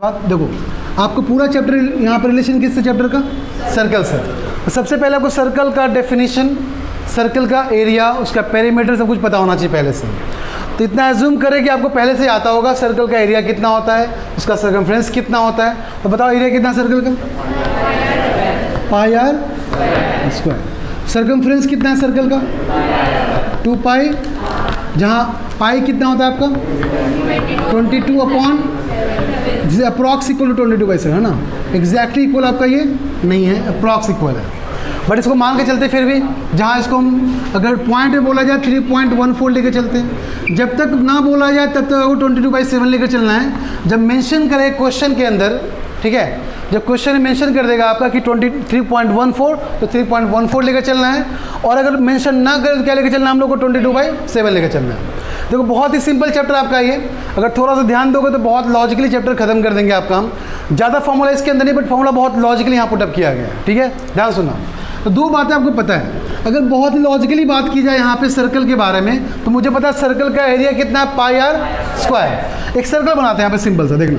बात देखो, आपको पूरा चैप्टर यहाँ पर रिलेशन किससे चैप्टर का, सर्कल से। तो सबसे पहले आपको सर्कल का डेफिनेशन, सर्कल का एरिया, उसका पेरीमीटर सब कुछ पता होना चाहिए पहले से। तो इतना एज्यूम करें कि आपको पहले से आता होगा सर्कल का एरिया कितना होता है, उसका सर्कमफ्रेंस कितना होता है। तो बताओ एरिया कितना सर्कल का, पाई आर स्क्वायर। सर्कमफ्रेंस कितना है सर्कल का, 2 पाई, जहाँ पाई कितना होता है आपका 22 अपॉन, जिसे अप्रॉक्स इक्वल टू 22/7 है ना। एग्जैक्टली इक्वल आपका ये नहीं है, अप्रॉक्स इक्वल है, बट इसको मान के चलते फिर भी। जहाँ इसको हम अगर पॉइंट में बोला जाए 3.14 लेकर चलते हैं, जब तक ना बोला जाए तब तक आपको 22/7 लेकर चलना है। जब मेंशन करे क्वेश्चन के अंदर, ठीक है, जब क्वेश्चन में मेंशन कर देगा आपका कि 23.14 तो 3.14 लेकर चलना है, और अगर मेंशन ना करे तो क्या लेकर चलना है हम लोग को 22/7 लेकर चलना है। देखो बहुत ही सिंपल चैप्टर आपका ये, अगर थोड़ा सा ध्यान दोगे तो बहुत लॉजिकली चैप्टर खत्म कर देंगे आपका हम। ज़्यादा फॉर्मूला इसके अंदर नहीं, बट फॉर्मूला बहुत लॉजिकली यहाँ पुटअप किया गया है, ठीक है। ध्यान सुना, तो 2 बातें आपको पता है। अगर बहुत लॉजिकली बात की जाए यहाँ पे सर्कल के बारे में, तो मुझे पता है सर्कल का एरिया कितना है, पाई आर स्क्वायर। एक सर्कल बनाते हैं यहाँ पे सिंपल सा, देखना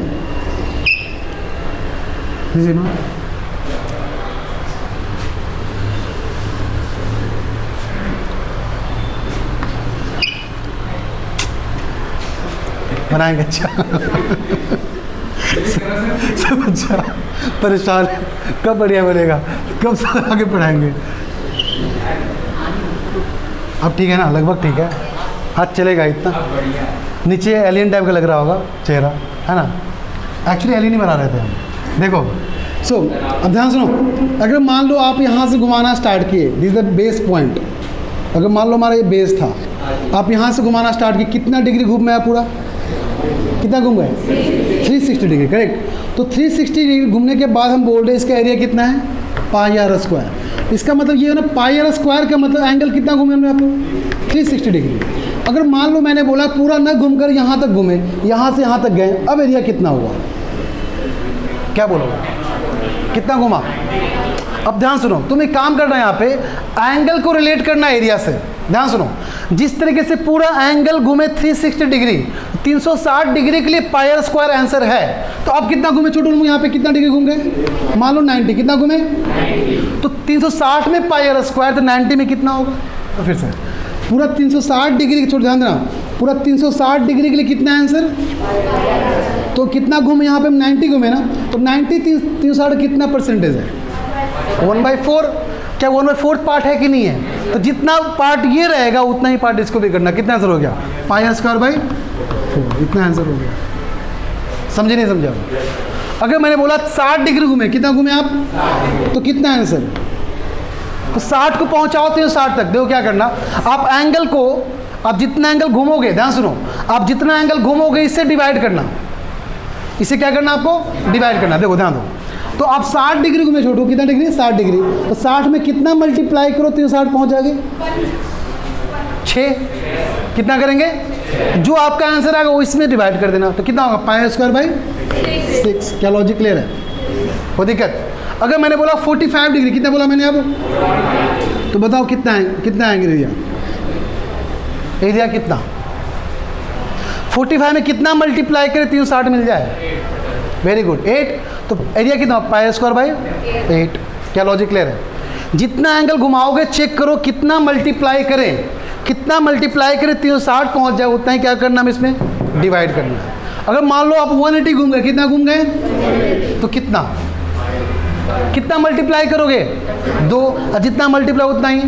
बनाएंगे। अच्छा सब अच्छा, परेशान कब बढ़िया बनेगा, कब से आगे पढ़ाएंगे। अब ठीक है ना, लगभग ठीक है, हाथ चलेगा इतना। नीचे एलियन टाइप का लग रहा होगा चेहरा, है ना। एक्चुअली एलियन ही बना रहे थे हम। देखो अब ध्यान सुनो, अगर मान लो आप यहाँ से घुमाना स्टार्ट किए, दिस द बेस पॉइंट। अगर मान लो हमारा ये बेस था, आप यहाँ से घुमाना स्टार्ट किए, कितना डिग्री घूम है पूरा, कितना घूम गए 360 डिग्री, करेक्ट। तो 360 डिग्री घूमने के बाद हम बोल रहे हैं इसका एरिया कितना है, पाई आर स्क्वायर। इसका मतलब ये है ना, पाई आर स्क्वायर का मतलब एंगल कितना घूमे हमने, आप लोग 360 डिग्री। अगर मान लो मैंने बोला पूरा न घूमकर यहाँ तक घूमे, यहाँ से यहाँ तक गए, अब एरिया कितना हुआ, क्या बोलोगे, कितना घुमा। अब ध्यान सुनो, तुम एक काम करना है यहाँ पे, एंगल को रिलेट करना एरिया से। ध्यान सुनो, जिस तरीके से पूरा एंगल घूमे 360 डिग्री, 360 डिग्री के लिए पाई आर स्क्वायर आंसर है। तो अब कितना घूमे छोटू, यहाँ पे कितना डिग्री घूम गए, मान लो 90, कितना घूमे 90। तो 360 में पाई आर स्क्वायर, तो 90 में कितना होगा। तो फिर से पूरा 360 डिग्री, छोड़ ध्यान देना, पूरा 360 डिग्री के लिए कितना आंसर, तो कितना घूमे यहाँ पे हम 90 घूमे ना, तो 90 360 कितना परसेंटेज है, 1/4। क्या 1/4 पार्ट है कि नहीं है। तो जितना पार्ट ये रहेगा उतना ही पार्ट इसको भी करना। कितना आंसर हो गया, पाई आर स्क्वायर बाई 4, इतना आंसर हो गया। समझे नहीं समझा। अगर मैंने बोला 60 डिग्री घूमे, कितना घूमे आप, तो कितना आंसर, तो 60 को पहुंचाओ 360 तक। देखो क्या करना, आप एंगल को, आप जितना एंगल घूमोगे, ध्यान सुनो, आप जितना एंगल घूमोगे इससे डिवाइड करना, इसे क्या करना आपको, डिवाइड करना। देखो ध्यान दो, तो आप 60 डिग्री घूमे छोटू, कितना डिग्री 60 डिग्री, तो 60 में कितना मल्टीप्लाई करो 360 पहुंच जाएंगे 6। कितना करेंगे, जो आपका आंसर आएगा वो इसमें डिवाइड कर देना, तो कितना होगा, पाई आर स्क्वायर बाई 6। क्या लॉजिक क्लियर है, कोई दिक्कत। अगर मैंने बोला 45 डिग्री, कितना बोला मैंने अब, तो बताओ कितना है, कितना आएंगे एरिया, एरिया कितना, 45 में कितना मल्टीप्लाई करें 360 मिल जाए, वेरी गुड 8। तो एरिया कितना, पाई आर स्क्वायर बाई 8। क्या लॉजिक क्लियर है। जितना एंगल घुमाओगे चेक करो कितना मल्टीप्लाई करें, कितना मल्टीप्लाई करें 360 पहुंच जाए, उतना ही क्या करना, हमें इसमें डिवाइड करना है। अगर मान लो आप 180 घूम गए, कितना घूम गए, तो कितना, कितना मल्टीप्लाई करोगे 2, जितना मल्टीप्लाई उतना ही।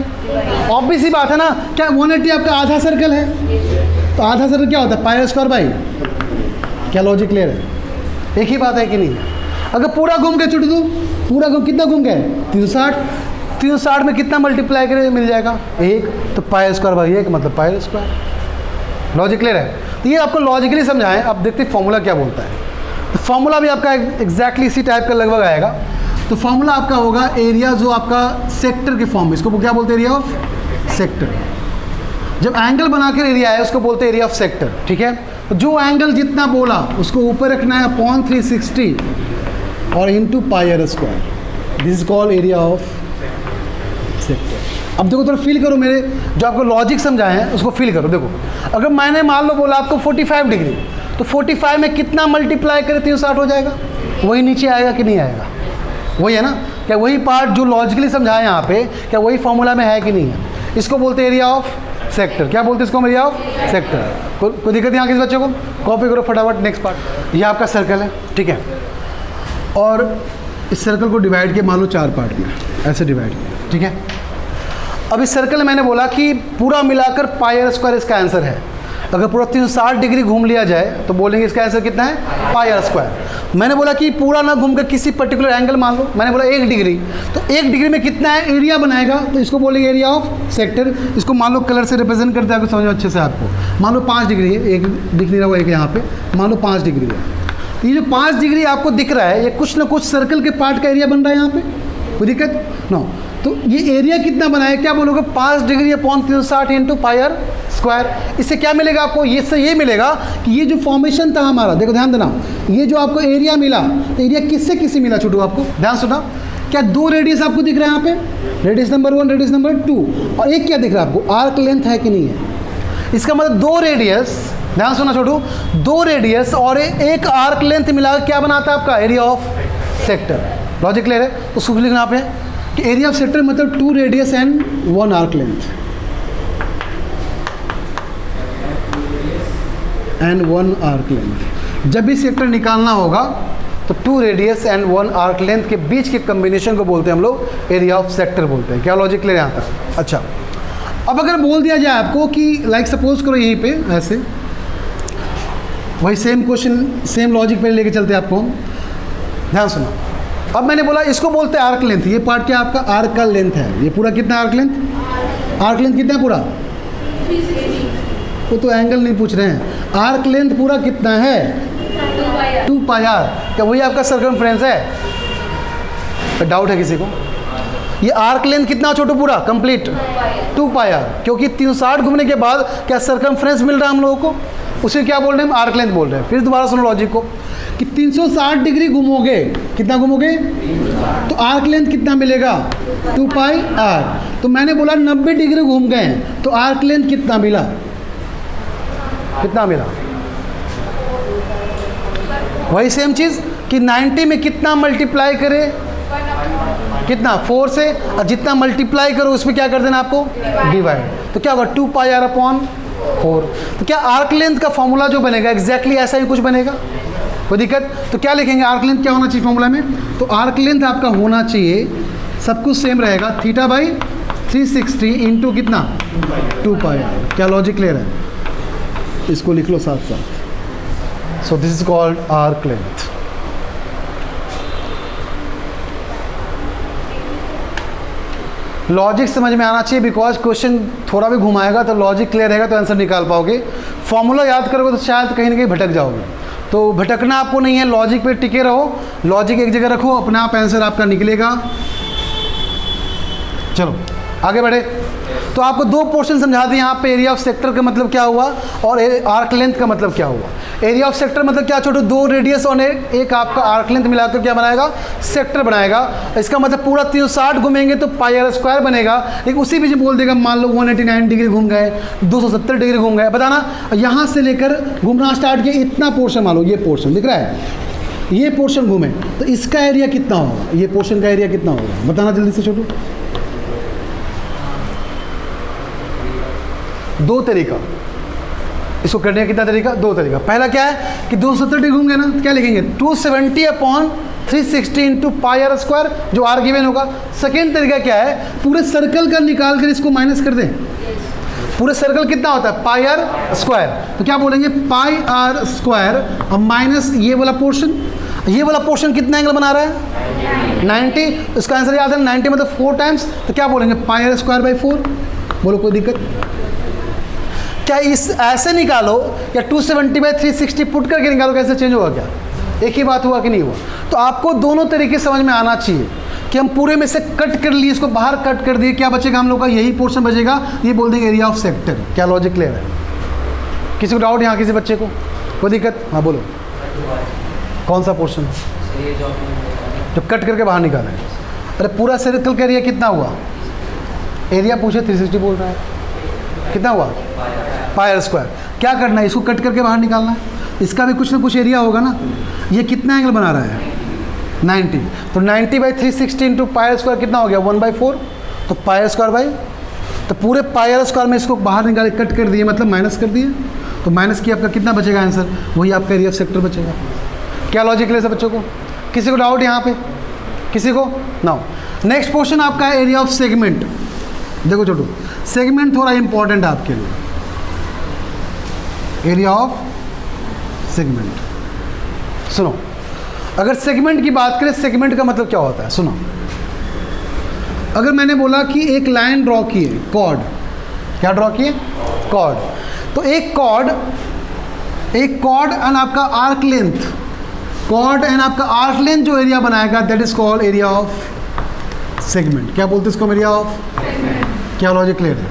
ऑब्वियस सी बात है ना, क्या 180 आपका आधा सर्कल है, तो आधा सर्कल क्या होता है, पाई आर स्क्वायर बाई। क्या लॉजिक क्लियर है, एक ही बात है कि नहीं। अगर पूरा घूम गए छोटू, पूरा घूम, कितना घूम गए 360, 360 में कितना मल्टीप्लाई करें मिल जाएगा 1, तो पाई आर स्क्वायर बाई 1 मतलब पाई आर स्क्वायर। लॉजिक क्लियर है। तो ये आपको लॉजिकली समझाएं। अब देखते हैं फॉर्मूला क्या बोलता है। तो फॉर्मूला भी आपका एग्जैक्टली इसी टाइप का लगभग आएगा। तो फॉर्मूला आपका होगा एरिया, जो आपका सेक्टर के फॉर्म में, इसको क्या बोलते हैं, एरिया ऑफ सेक्टर। जब एंगल बनाकर एरिया है उसको बोलते हैं एरिया ऑफ सेक्टर, ठीक है। तो जो एंगल जितना बोला उसको ऊपर रखना है अपॉन 360 और into pi r square, this is called area of sector. अब देखो थोड़ा फील करो, मेरे जो आपको लॉजिक समझाए हैं उसको फील करो। देखो अगर मैंने मान लो बोला आपको 45 डिग्री, तो 45 में कितना मल्टीप्लाई करें 360 हो जाएगा? वही नीचे आएगा कि नहीं आएगा? वही है ना? क्या वही पार्ट जो लॉजिकली समझाया यहाँ पे, क्या वही फॉर्मूला में है कि नहीं है? इसको बोलते हैं एरिया ऑफ सेक्टर। क्या बोलते हैं इसको? Area of sector. कोई दिक्कत यहाँ किस बच्चों को? कॉपी करो फटाफट। नेक्स्ट पार्ट, ये आपका सर्कल है, ठीक है, और इस सर्कल को डिवाइड किया मान लो 4 पार्ट में, ऐसे डिवाइड किया, ठीक है। अब इस सर्कल में मैंने बोला कि पूरा मिलाकर पाई आर स्क्वायर इसका आंसर है। अगर पूरा 360 डिग्री घूम लिया जाए तो बोलेंगे इसका आंसर कितना है? पाई आर स्क्वायर। मैंने बोला कि पूरा ना घूम कर किसी पर्टिकुलर एंगल मान लो, मैंने बोला 1 डिग्री, तो 1 डिग्री में कितना है एरिया बनाएगा, तो इसको बोलेंगे एरिया ऑफ सेक्टर। इसको मान लो कलर से रिप्रेजेंट करते हैं, समझो अच्छे से आपको। मान लो 5 डिग्री है, एक दिख नहीं रहा हुआ एक यहाँ पे, मान लो 5 डिग्री है। ये जो 5 डिग्री आपको दिख रहा है, ये कुछ ना कुछ सर्कल के पार्ट का एरिया बन रहा है यहाँ पे, कोई दिक्कत? नो। तो ये एरिया कितना बनाए? क्या बोलोगे? 5 degree upon 360 into pi r square. इससे क्या मिलेगा आपको? ये से ये मिलेगा कि ये जो फॉर्मेशन था हमारा, देखो ध्यान देना, ये जो आपको एरिया मिला, एरिया किससे किससे मिला छोटू? आपको ध्यान सुना, क्या 2 रेडियस आपको दिख रहा है यहाँ पे? रेडियस नंबर 1, रेडियस नंबर 2, और एक क्या दिख रहा है आपको? आर्क लेंथ है कि नहीं है? इसका मतलब 2 रेडियस, ध्यान सुना छोटू, 2 रेडियस और एक आर्क लेंथ मिला क्या बनाता है आपका? Area of sector. Logic clear है? तो उसको लिखना आप है कि एरिया ऑफ सेक्टर मतलब 2 radius and 1 arc length and 1 arc length. जब भी सेक्टर निकालना होगा तो 2 रेडियस एंड 1 आर्क लेंथ के बीच के कॉम्बिनेशन को बोलते हैं हम लोग एरिया ऑफ सेक्टर बोलते हैं। क्या लॉजिक क्लियर यहाँ तक? अच्छा, अब अगर बोल दिया जाए आपको कि लाइक सपोज करो यहीं पे ऐसे, वही सेम क्वेश्चन सेम लॉजिक पे लेके चलते हैं आपको हम, ध्यान सुनो। अब मैंने बोला इसको बोलते हैं आर्क लेंथ। ये पार्ट क्या आपका? आर्क का लेंथ है। ये पूरा कितना आर्क लेंथ? आर्क लेंथ कितना है पूरा? वो तो एंगल नहीं पूछ रहे हैं, आर्क लेंथ पूरा कितना है? 2 पाई आर। क्या वही आपका सर्कमफ्रेंस है? डाउट है किसी को? ये आर्क लेंथ कितना छोटू? पूरा कंप्लीट 2 पाई आर, क्योंकि 360 घूमने के बाद क्या सर्कमफ्रेंस मिल रहा है हम लोगों को, उसे क्या बोल रहे हैं हम? आर्क लेंथ बोल रहे हैं। फिर दोबारा सुनो लॉजिक को कि 360 डिग्री घूमोगे, कितना घूमोगे? तो आर्क लेंथ कितना मिलेगा? 2 पाई आर। तो मैंने बोला 90 डिग्री घूम गए तो आर्क लेंथ कितना मिला? कितना मिला? वही सेम चीज़ कि 90 में कितना मल्टीप्लाई करे? कितना? 4 से, और जितना मल्टीप्लाई करो उसमें क्या कर देना आपको? डिवाइड। तो क्या होगा? 2 पाई आर अपॉन 4। तो क्या आर्क लेंथ का फॉर्मूला जो बनेगा एग्जैक्टली ऐसा ही कुछ बनेगा? कोई दिक्कत? तो क्या लिखेंगे? आर्क लेंथ क्या होना चाहिए फॉर्मूला में? तो आर्क लेंथ आपका होना चाहिए, सब कुछ सेम रहेगा, थीटा बाई 360 इंटू कितना? 2 पाई आर। क्या लॉजिक क्लियर है? इसको लिख लो साथ साथ। So this is called arc length. Logic समझ में आना चाहिए, बिकॉज क्वेश्चन थोड़ा भी घुमाएगा तो लॉजिक क्लियर रहेगा तो आंसर निकाल पाओगे। फॉर्मूला याद करोगे तो शायद कहीं ना कहीं भटक जाओगे। तो भटकना आपको नहीं है, लॉजिक पे टिके रहो, लॉजिक एक जगह रखो, अपने आप आंसर आपका निकलेगा। चलो आगे बढ़े। तो आपको 2 पोर्शन समझा दिए यहाँ पे, एरिया ऑफ सेक्टर का मतलब क्या हुआ और आर्क लेंथ का मतलब क्या हुआ। एरिया ऑफ सेक्टर मतलब क्या छोटू? 2 रेडियस और एक आपका आर्क लेंथ मिलाकर क्या बनाएगा? सेक्टर बनाएगा। इसका मतलब पूरा 360 घूमेंगे तो पाई आर स्क्वायर बनेगा। लेकिन उसी बीच बोल देगा मान लो 189 डिग्री घूम गए, 270 डिग्री घूम गए, बताना यहाँ से लेकर घूमना स्टार्ट किया, इतना पोर्शन मान लो, ये पोर्शन दिख रहा है, ये पोर्शन घूमे तो इसका एरिया कितना होगा? ये पोर्शन का एरिया कितना होगा? बताना जल्दी से छोटू। 2 तरीका इसको करने का, कितना तरीका? 2 तरीका। पहला क्या है कि 270 डिग्री घूम गए ना, तो क्या लिखेंगे? 270 upon 360 into pi r square, जो आर गिवन होगा। सेकेंड तरीका क्या है? पूरे सर्कल का निकाल कर इसको माइनस कर दें। पूरे सर्कल कितना होता है? पाई आर स्क्वायर। तो क्या बोलेंगे? पाई आर स्क्वायर और माइनस ये वाला पोर्शन। ये वाला पोर्शन कितना एंगल बना रहा है? 90। इसका आंसर याद है 90 मतलब 4 टाइम्स। तो क्या बोलेंगे? पाई आर स्क्वायर बाई 4। बोलो कोई दिक्कत? क्या इस ऐसे निकालो या 270 बाई 360 पुट करके निकालो, कैसे चेंज होगा? क्या एक ही बात हुआ कि नहीं हुआ? तो आपको दोनों तरीके समझ में आना चाहिए कि हम पूरे में से कट कर लिए, इसको बाहर कट कर दिए, क्या बचेगा हम लोग का? यही पोर्शन बचेगा, ये बोल देंगे एरिया ऑफ सेक्टर। क्या लॉजिक क्लियर है? किसी को डाउट यहाँ किसी बच्चे को? कोई दिक्कत? हाँ बोलो। कौन सा पोर्शन जो कट करके बाहर निकाला है? अरे पूरा सर्कल का एरिया कितना हुआ? एरिया पूछे 360 बोल रहा है, कितना हुआ? पाई आर स्क्वायर। क्या करना है? इसको कट करके बाहर निकालना है। इसका भी कुछ ना कुछ एरिया होगा ना। ये कितना एंगल बना रहा है 90, तो 90/360 इंटू पाई स्क्वायर कितना हो गया 1/4, तो पाई स्क्वायर बाई, तो पूरे पाई स्क्वायर में इसको बाहर निकाल कट कर दिए, मतलब माइनस कर दिए, तो माइनस की आपका कितना बचेगा आंसर, वही आपका एरिया ऑफ सेक्टर बचेगा। क्या लॉजिक है सब बच्चों को? किसी को डाउट यहाँ पे? किसी को? नाउ नेक्स्ट क्वेश्चन आपका है एरिया ऑफ सेगमेंट। देखो छोटू, सेगमेंट थोड़ा इंपॉर्टेंट है आपके लिए। एरिया ऑफ सेगमेंट, सुनो, अगर सेगमेंट की बात करें, सेगमेंट का मतलब क्या होता है, सुनो। अगर मैंने बोला कि एक लाइन ड्रॉ की है, कॉर्ड, क्या ड्रॉ की है, कॉर्ड, तो एक कॉर्ड एंड आपका आर्क लेंथ, कॉर्ड एंड आपका आर्क लेंथ जो एरिया बनाएगा that is called area of segment. क्या बोलते हैं इसको, एरिया ऑफ सेगमेंट। क्या लॉजिक क्लियर है?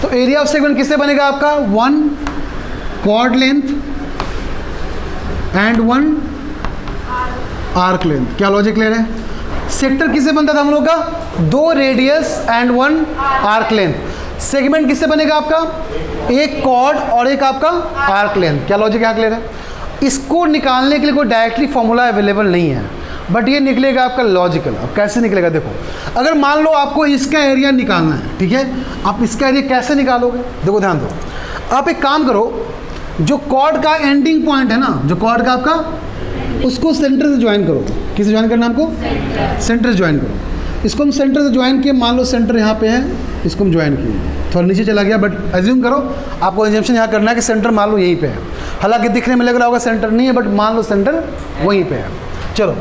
तो एरिया ऑफ सेगमेंट किससे बनेगा आपका, 1 chord length and 1 arc length. क्या लॉजिक क्लियर है? सेक्टर किससे बनता था हम लोग का, 2 radius and 1 arc length. Segment किससे बनेगा आपका, एक कॉर्ड और एक आपका आर्क लेंथ। क्या लॉजिक यहाँ क्लियर है? इसको निकालने के लिए कोई डायरेक्टली फॉर्मूला अवेलेबल नहीं है, बट ये निकलेगा आपका लॉजिकल। अब कैसे निकलेगा देखो, अगर मान लो आपको इसका एरिया निकालना है, ठीक है, आप इसका एरिया कैसे निकालोगे, देखो ध्यान दो। आप एक काम करो, जो कॉर्ड का एंडिंग पॉइंट है ना, जो कॉर्ड का आपका, उसको सेंटर से ज्वाइन करो। किसे ज्वाइन करना हमको, सेंटर से ज्वाइन करो। इसको हम सेंटर से ज्वाइन किए, मान लो सेंटर यहाँ पे है, इसको हम ज्वाइन किए, थोड़ा नीचे चला गया, बट एज्यूम करो, आपको एज्यूम्शन यहाँ करना है कि सेंटर मान लो यहीं पे है। हालांकि दिखने में लग रहा होगा सेंटर नहीं है, बट मान लो सेंटर वहीं पे है। चलो,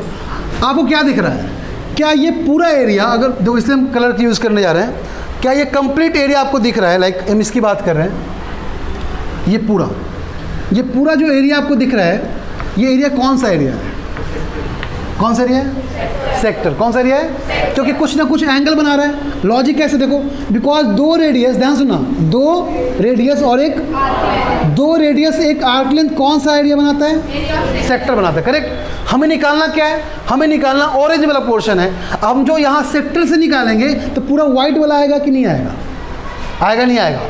आपको क्या दिख रहा है, क्या ये पूरा एरिया, अगर देखो इसलिए हम कलर यूज़ करने जा रहे हैं, क्या ये कंप्लीट एरिया आपको दिख रहा है, लाइक हम इसकी बात कर रहे हैं, ये पूरा जो एरिया आपको दिख रहा है, ये एरिया कौन सा एरिया है, कौन सा एरिया है, सेक्टर। कौन सा एरिया है, क्योंकि कुछ ना कुछ एंगल बना रहा है। लॉजिक कैसे देखो, बिकॉज 2 रेडियस, ध्यान सुनना, 2 रेडियस और एक आर्क लेंथ कौन सा एरिया बनाता है, सेक्टर बनाता है, करेक्ट। हमें निकालना क्या है, हमें निकालना ऑरेंज वाला पोर्शन है। हम जो यहाँ सेक्टर से निकालेंगे तो पूरा व्हाइट वाला आएगा कि नहीं आएगा, आएगा नहीं आएगा।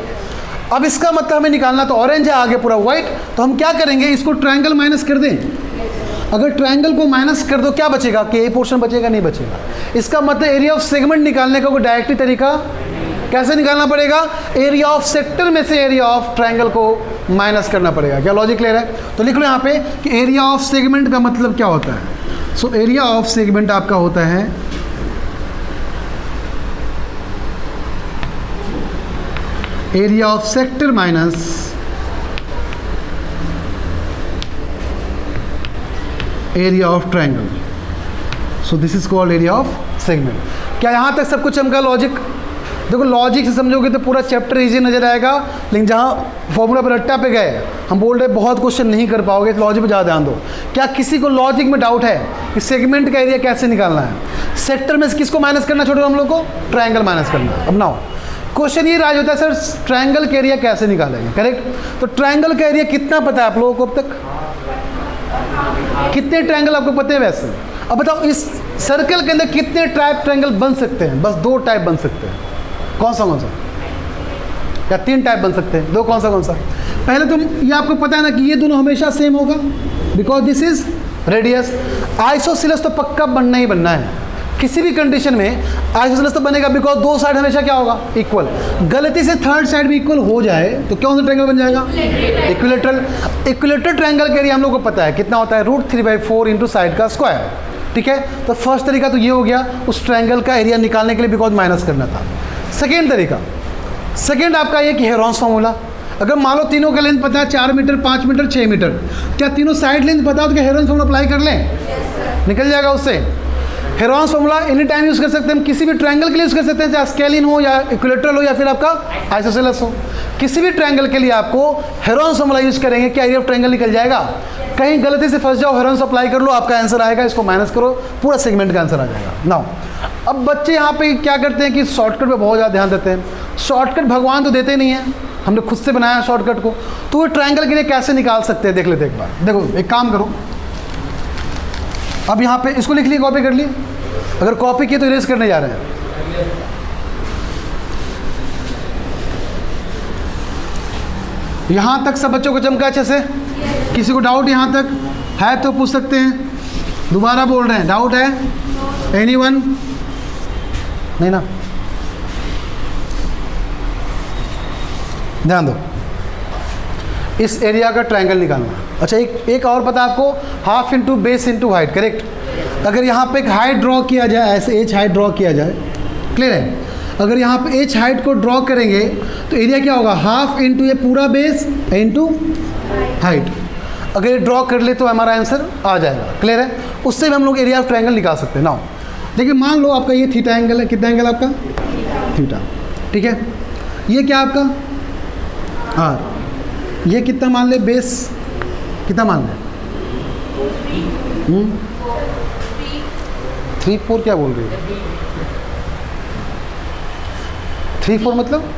अब इसका मतलब हमें निकालना तो ऑरेंज है, आगे पूरा व्हाइट, तो हम क्या करेंगे, इसको ट्रायंगल माइनस कर दें। अगर ट्रायंगल को माइनस कर दो क्या बचेगा, कि ये पोर्शन बचेगा, नहीं बचेगा। इसका मतलब एरिया ऑफ सेगमेंट निकालने का कोई डायरेक्टली तरीका कैसे निकालना पड़ेगा, एरिया ऑफ सेक्टर में से एरिया ऑफ ट्रायंगल को माइनस करना पड़ेगा। क्या लॉजिक क्लियर है? तो लिख लो यहाँ पे कि एरिया ऑफ सेगमेंट का मतलब क्या होता है। सो एरिया ऑफ सेगमेंट आपका होता है area of sector minus area of triangle. So this is called area of segment. क्या यहाँ तक सब कुछ चमका लॉजिक? देखो लॉजिक से समझोगे तो पूरा चैप्टर इजी नजर आएगा, लेकिन जहाँ फॉर्मूला पर रट्टा पे गए, हम बोल रहे बहुत क्वेश्चन नहीं कर पाओगे, तो लॉजिक पे ज़्यादा ध्यान दो। क्या किसी को लॉजिक में डाउट है कि सेगमेंट का एरिया कैसे निकालना है, सेक्टर में से किसको माइनस करना, छोड़ो हम लोग को ट्रायंगल माइनस करना। अब नाउ क्वेश्चन ये राज होता है, सर ट्रायंगल का एरिया कैसे निकालेंगे, करेक्ट। तो ट्रायंगल का एरिया कितना पता है आप लोगों को अब तक, कितने ट्रायंगल आपको पता है वैसे? अब बताओ इस सर्कल के अंदर कितने टाइप ट्रायंगल बन सकते हैं? बस 2 टाइप बन सकते हैं। कौन सा या 3 टाइप बन सकते हैं, 2 कौन सा? पहले तो ये आपको पता है ना कि ये दोनों हमेशा सेम होगा, because this is radius. Isosceles तो पक्का बनना ही बनना है, किसी भी कंडीशन में आइसोसेलेस तो बनेगा, बिकॉज 2 साइड हमेशा क्या होगा, इक्वल। गलती से थर्ड साइड भी इक्वल हो जाए तो कौन सा ट्रायंगल बन जाएगा, इक्विलेटरल। इक्विलेटरल ट्रायंगल के एरिया हम लोग को पता है कितना होता है, √3/4 इंटू साइड का स्क्वायर, ठीक है। तो फर्स्ट तरीका तो ये हो गया उस ट्रायंगल का एरिया निकालने के लिए, बिकॉज माइनस करना था। सेकेंड तरीका, सेकेंड आपका ये कि हेरॉन्स फार्मूला। अगर मान लो तीनों का लेंथ पता है 4 मीटर, 5 मीटर, 6 मीटर, क्या तीनों साइड लेंथ पता हो तो क्या हेरॉन्स फार्मूला अप्लाई कर लें, निकल जाएगा उससे। Heron's formula any time use कर सकते हैं हम, किसी भी ट्रायंगल के लिए यूज़ कर सकते हैं, चाहे स्केलिन हो या इक्विलेटरल हो या फिर आपका आइसोसेलेस हो। किसी भी ट्रायंगल के लिए आपको हेरॉन्स फार्मूला यूज़ करेंगे, क्या एरिया ऑफ ट्रायंगल निकल जाएगा। कहीं गलती से फंस जाओ, हेरॉन्स अप्लाई कर लो, आपका आंसर आएगा, इसको माइनस करो, पूरा सेगमेंट का आंसर आ जाएगा। नाउ अब बच्चे यहाँ पे क्या करते हैं कि शॉर्टकट पे बहुत ज़्यादा ध्यान देते हैं। शॉर्टकट भगवान तो देते नहीं है, हमने खुद से बनाया शॉर्टकट को, तो वो ट्रायंगल के लिए कैसे निकाल सकते हैं देख लेते एक बार। देखो एक काम करो, अब यहाँ पे इसको लिख लिए, कॉपी कर लिए, अगर कॉपी किए तो इरेज करने जा रहे हैं। यहाँ तक सब बच्चों को चमका अच्छे से, किसी को डाउट यहाँ तक है तो पूछ सकते हैं। दोबारा बोल रहे हैं, डाउट है? एनीवन? नहीं ना? ध्यान दो, इस एरिया का ट्रायंगल निकालना। अच्छा, एक और पता आपको, half into base into height, correct. अगर यहाँ पे एक हाइट ड्रॉ किया जाए, ऐसे एच हाइट ड्रॉ किया जाए, क्लियर है? अगर यहाँ पे एच हाइट को ड्रॉ करेंगे तो एरिया क्या होगा? हाफ इंटू ये पूरा बेस इंटू हाइट। अगर ये ड्रॉ कर ले तो हमारा आंसर आ जाएगा, क्लियर है? उससे भी हम लोग एरिया ऑफ ट्रायंगल निकाल सकते हैं। नाउ देखिए, मान लो आपका ये थीटा एंगल है। कितना एंगल आपका? थीटा, ठीक है। ये क्या आपका? आर। ये कितना मान ले? बेस कितना मान ले? 3 4 क्या बोल रही है? 3 4 मतलब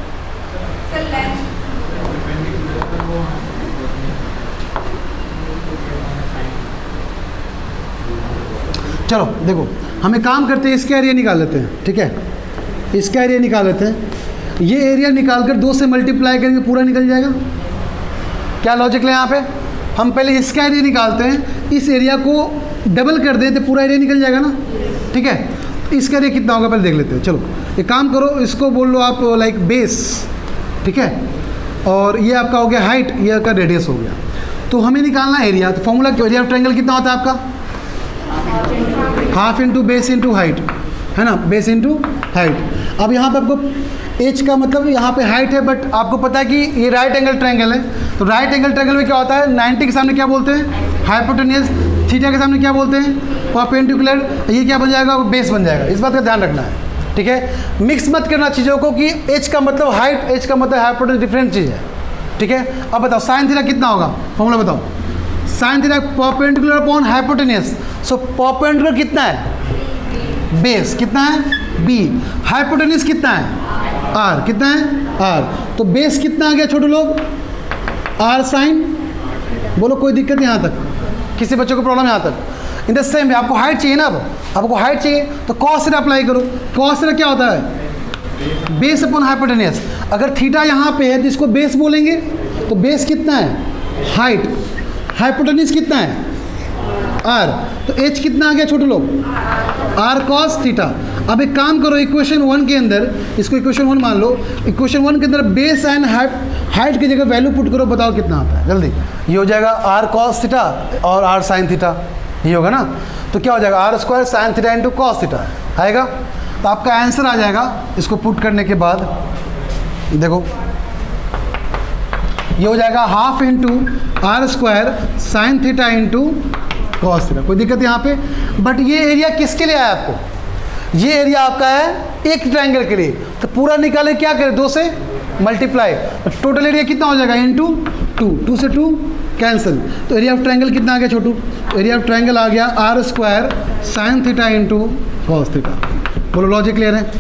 चलो देखो, हमें काम करते हैं, इसका एरिया निकाल लेते हैं, ठीक है? इसका एरिया निकाल लेते हैं। ये एरिया निकालकर 2 से मल्टीप्लाई करेंगे, पूरा निकल जाएगा। क्या लॉजिक है यहाँ पे? हम पहले इसका एरिया निकालते हैं, इस एरिया को डबल कर दें तो पूरा एरिया निकल जाएगा ना, ठीक है? इसका एरिया कितना होगा पहले देख लेते हैं। चलो एक काम करो, इसको बोल लो आप लाइक बेस, ठीक है? और ये आपका हो गया हाइट, ये आपका रेडियस हो गया। तो हमें निकालना एरिया। तो फॉर्मूला एरिया ऑफ ट्रायंगल कितना होता है आपका? Half into base into height, है ना? Base into height. अब यहाँ पे आपको एच का मतलब यहाँ पे हाइट है, बट आपको पता है कि ये राइट एंगल ट्रायंगल है। तो राइट एंगल ट्रायंगल में क्या होता है? 90 के सामने क्या बोलते हैं? हाइपोटेन्यूस। थीटा के सामने क्या बोलते हैं? परपेंडिकुलर। ये क्या बन जाएगा? बेस बन जाएगा। इस बात का ध्यान रखना है, ठीक है? मिक्स मत करना चीज़ों को कि एच का मतलब हाइट, एच का मतलब हाइपोटेन्यूस, डिफरेंट चीज़ है, ठीक है? अब बताओ साइन थीटा कितना होगा? फॉर्मूला बताओ। Sine theta perpendicular upon hypotenuse. So perpendicular कितना है? बेस कितना है? बी। हाइपोटेन्यूस कितना है? आर। कितना है? आर। तो बेस कितना आ गया छोटे लोग? R sine. बोलो कोई दिक्कत यहाँ तक? किसी बच्चों को प्रॉब्लम यहाँ तक? इन द सेम वे आपको हाइट चाहिए ना, अब आपको हाइट चाहिए तो कॉस थीटा अप्लाई करो। कॉस थीटा क्या होता है? Base upon hypotenuse. अगर थीटा यहाँ पे है तो इसको बेस बोलेंगे। तो बेस कितना है? हाइट। हाइपोटेन्यूस कितना है? आर। तो एच कितना आ गया छोटे लोग? R cos theta. अब एक काम करो, इक्वेशन 1 के अंदर, इसको इक्वेशन 1 मान लो। इक्वेशन 1 के अंदर बेस एंड हाइट की जगह वैल्यू पुट करो, बताओ कितना आता है जल्दी। ये हो जाएगा आर कॉस थीटा और आर साइन थीटा, ये होगा ना? तो क्या हो जाएगा? R square sine theta into cos theta आएगा। तो आपका आंसर आ जाएगा इसको पुट करने के बाद। देखो ये हो जाएगा half into r square sine theta into cos theta. कोई दिक्कत यहाँ पे? बट ये एरिया किसके लिए आया आपको? ये एरिया आपका है एक ट्रायंगल के लिए। तो पूरा निकाले, क्या करें? 2 से मल्टीप्लाई। टोटल एरिया कितना हो जाएगा? इंटू 2। 2 से 2 कैंसिल। तो एरिया ऑफ ट्रायंगल कितना आ गया छोटू? एरिया ऑफ ट्रायंगल आ गया r square sine theta into cos theta. बोलो लॉजिक क्लियर है?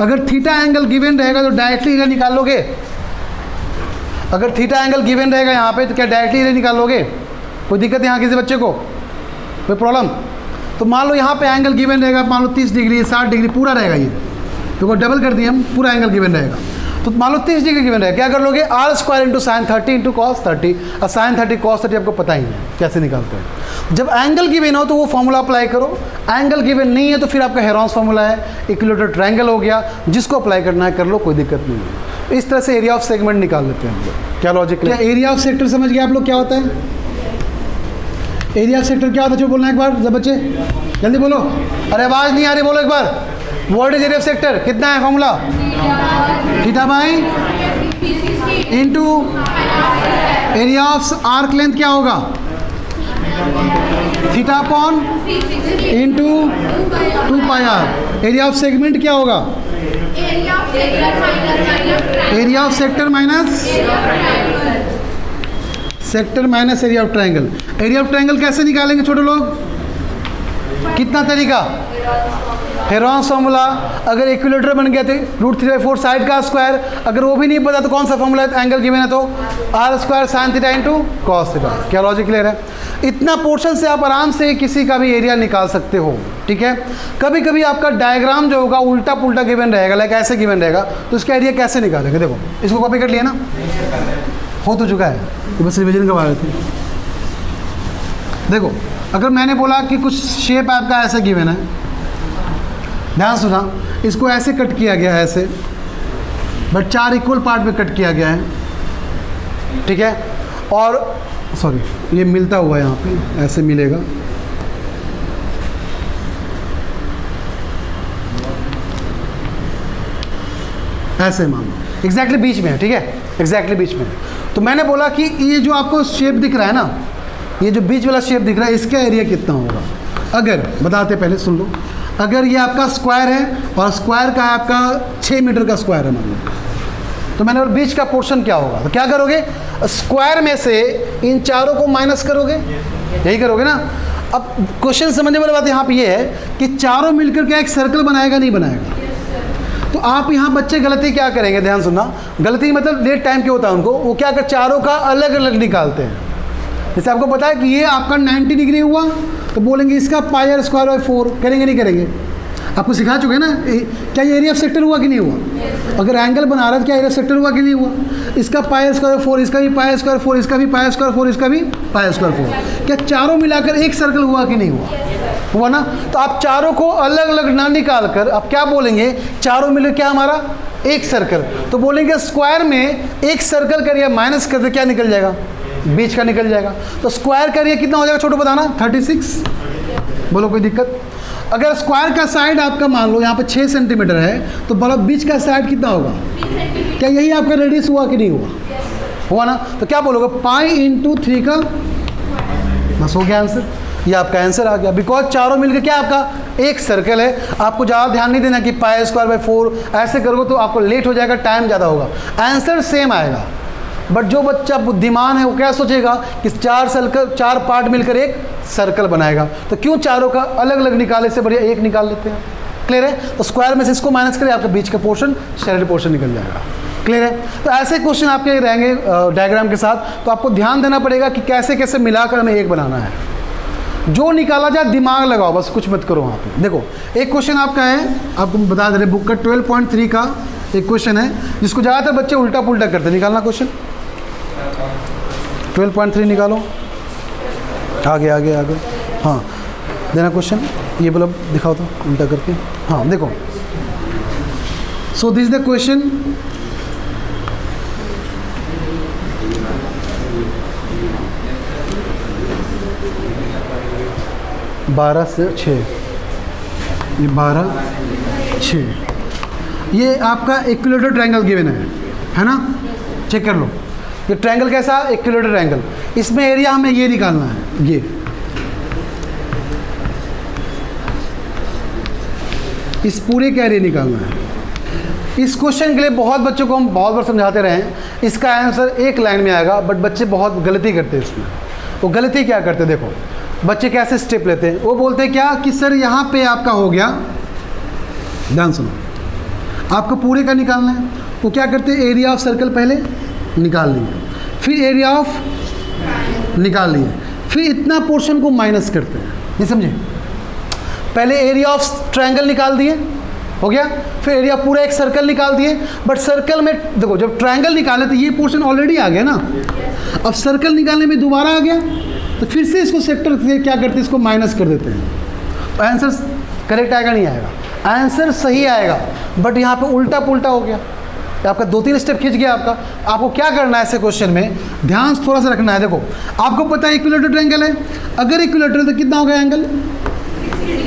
अगर थीटा एंगल गिवन रहेगा तो डायरेक्टली एरिया निकाल लोगे। अगर थीटा एंगल गिवन रहेगा यहाँ पे तो क्या डायरेक्टली एरिया निकाल लोगे? कोई दिक्कत यहाँ किसी बच्चे को? कोई प्रॉब्लम? तो मान लो यहाँ पे एंगल गिवन रहेगा, मान लो 30 डिग्री 60 डिग्री पूरा रहेगा। ये तो डबल कर दिए हम, पूरा एंगल गिवन रहेगा। तो मान लो 30 डिग्री गिवन रहेगा, क्या कर लोगे? R square into sine 30 into cos 30। और साइन 30 कॉस 30 आपको पता ही नहीं कैसे निकालते हैं। जब एंगल गिवन हो तो वो फॉर्मूला अप्लाई करो। एंगल गिवन नहीं है तो फिर आपका हेरॉन्स फॉर्मूला है, इक्विलेटरल ट्रायंगल हो गया, जिसको अप्लाई करना है कर लो, कोई दिक्कत नहीं है। इस तरह से एरिया ऑफ सेगमेंट निकाल लेते हैं हम लोग। क्या लॉजिक है? एरिया ऑफ सेक्टर समझ गए आप लोग क्या होता है? एरिया ऑफ सेक्टर क्या होता है? जो बोलना है एक बार जब बच्चे जल्दी बोलो। अरे आवाज़ नहीं आ रही, बोलो एक बार। What is area of sector? कितना है formula? Theta by into area of arc length क्या होगा? Theta upon into 2 pi R. Area of segment क्या होगा? Area of sector minus sector minus area of triangle. Area of triangle कैसे निकालेंगे छोटे लोग? कितना तरीका? Heron's formula. अगर इक्विलेटर बन गया तो √3/4 साइड का स्क्वायर। अगर वो भी नहीं पता तो कौन सा फॉर्मूला है? एंगल गिवन है तो r square sine theta into cos theta. क्या लॉजिक क्लियर है? इतना पोर्शन से आप आराम से किसी का भी एरिया निकाल सकते हो, ठीक है? कभी कभी आपका डायग्राम जो होगा उल्टा पुल्टा गिवन रहेगा, लाइक ऐसे गिवन रहेगा, तो उसका एरिया कैसे निकालेंगे? देखो इसको कॉपी कर लिया ना, हो तो चुका है, तो बस रिविजन करवा रहे थे। देखो अगर मैंने बोला कि कुछ शेप आपका ऐसे गिवन है, ध्यान सुना, इसको ऐसे कट किया गया है ऐसे, बट 4 इक्वल पार्ट में कट किया गया है, ठीक है, और सॉरी ये मिलता हुआ यहाँ पे ऐसे मिलेगा, ऐसे मान लो एग्जैक्टली बीच में है, ठीक है, एग्जैक्टली बीच में है। तो मैंने बोला कि ये जो आपको शेप दिख रहा है ना, ये जो बीच वाला शेप दिख रहा है, इसका एरिया कितना होगा? अगर बताते पहले सुन लो, अगर ये आपका स्क्वायर है और स्क्वायर का आपका 6 मीटर का स्क्वायर है मान लो, तो मैंने बोला बीच का पोर्शन क्या होगा? तो क्या करोगे, स्क्वायर में से इन चारों को माइनस करोगे, यही करोगे ना। अब क्वेश्चन समझने वाली बात यहाँ पे ये है कि चारों मिलकर क्या एक सर्कल बनाएगा, नहीं बनाएगा? तो आप यहाँ बच्चे गलती क्या करेंगे, ध्यान सुनना, गलती मतलब लेट टाइम क्या होता है उनको, वो क्या कर चारों का अलग अलग निकालते हैं। जैसे आपको पता है कि ये आपका 90 डिग्री हुआ, तो बोलेंगे इसका पाई स्क्वायर बाय 4, करेंगे नहीं करेंगे? आपको सिखा चुके हैं ना, क्या ये एरिया ऑफ सेक्टर हुआ कि नहीं हुआ? अगर एंगल बना रहा है तो क्या एरिया ऑफ सेक्टर हुआ कि नहीं हुआ? इसका पाई स्क्वायर 4, इसका भी पाई स्क्वायर 4, इसका भी पाई स्क्वायर 4, इसका भी पाई स्क्वायर 4, क्या चारों मिलाकर एक सर्कल हुआ कि नहीं हुआ? हुआ ना। तो आप चारों को अलग अलग ना निकाल कर आप क्या बोलेंगे, चारों मिले क्या हमारा एक सर्कल, तो बोलेंगे स्क्वायर में एक सर्कल का एरिया माइनस कर दे, क्या निकल जाएगा, बीच का निकल जाएगा। तो स्क्वायर का एरिया कितना हो जाएगा छोटू बताना, 36, बोलो कोई दिक्कत? अगर स्क्वायर का साइड आपका मान लो यहाँ पे 6 सेंटीमीटर है, तो बोलो बीच का साइड कितना होगा, क्या यही आपका रेडियस हुआ कि नहीं हुआ? हुआ ना। तो क्या बोलोगे, पाई इंटू 3 का, बस हो गया आंसर, ये आपका आंसर आ गया। बिकॉज चारों मिलकर क्या आपका एक सर्कल है। आपको ज़्यादा ध्यान नहीं देना कि पाई स्क्वायर बाय 4 ऐसे करोगे तो आपको लेट हो जाएगा, टाइम ज़्यादा होगा, आंसर सेम आएगा। बट जो बच्चा बुद्धिमान है वो क्या सोचेगा कि 4 सर्कल 4 पार्ट मिलकर एक सर्कल बनाएगा, तो क्यों चारों का अलग अलग निकालने से बढ़िया एक निकाल लेते हैं। क्लियर है? तो स्क्वायर में से इसको माइनस करें, आपका बीच का पोर्शन शेडेड पोर्शन निकल जाएगा। क्लियर है? तो ऐसे क्वेश्चन आपके रहेंगे डायग्राम के साथ, तो आपको ध्यान देना पड़ेगा कि कैसे कैसे मिलाकर हमें एक बनाना है। जो निकाला जाए दिमाग लगाओ, बस कुछ मत करो वहाँ पे। देखो एक क्वेश्चन आपका है, आपको बता दे रहे बुक का 12.3 का एक क्वेश्चन है जिसको ज़्यादातर बच्चे उल्टा पुल्टा करते हैं। निकालना क्वेश्चन 12.3 निकालो, आगे आगे आगे, हाँ देना क्वेश्चन, ये बल्ब दिखाओ तो उल्टा करके, हाँ देखो। सो दिस द क्वेश्चन, बारह से 6, ये 12 6, ये आपका इक्विलेटरल ट्रायंगल गिवन है ना, चेक कर लो। ये ट्रायंगल कैसा, इक्विलेटरल ट्रायंगल, इसमें एरिया हमें ये निकालना है, ये इस पूरे का एरिया निकालना है। इस क्वेश्चन के लिए बहुत बच्चों को हम बहुत बार समझाते रहे हैं, इसका आंसर एक लाइन में आएगा, बट बच्चे बहुत गलती करते हैं इसमें। वो गलती क्या करते हैं, देखो बच्चे कैसे स्टेप लेते हैं। वो बोलते हैं क्या कि सर यहाँ पे आपका हो गया, ध्यान सुनो, आपको पूरे का निकालना है। वो क्या करते हैं, एरिया ऑफ सर्कल पहले निकाल लिए, फिर एरिया ऑफ निकाल लिए, फिर इतना पोर्शन को माइनस करते हैं, ये समझे। पहले एरिया ऑफ ट्रायंगल निकाल दिए, हो गया, फिर एरिया पूरा एक सर्कल निकाल दिए। बट सर्कल में देखो जब ट्रायंगल निकाले तो ये पोर्शन ऑलरेडी आ गया ना, अब सर्कल निकालने में दोबारा आ गया, तो फिर से इसको सेक्टर से क्या करते हैं, इसको माइनस कर देते हैं। तो आंसर करेक्ट आएगा नहीं आएगा, आंसर सही आएगा, बट यहाँ पे उल्टा पुल्टा हो गया, आपका 2-3 स्टेप खींच गया आपका। आपको क्या करना है ऐसे क्वेश्चन में, ध्यान थोड़ा सा रखना है। देखो आपको पता है इक्विलेटरल ट्रायंगल है, अगर इक्विलेटरल तो कितना होगा एंगल,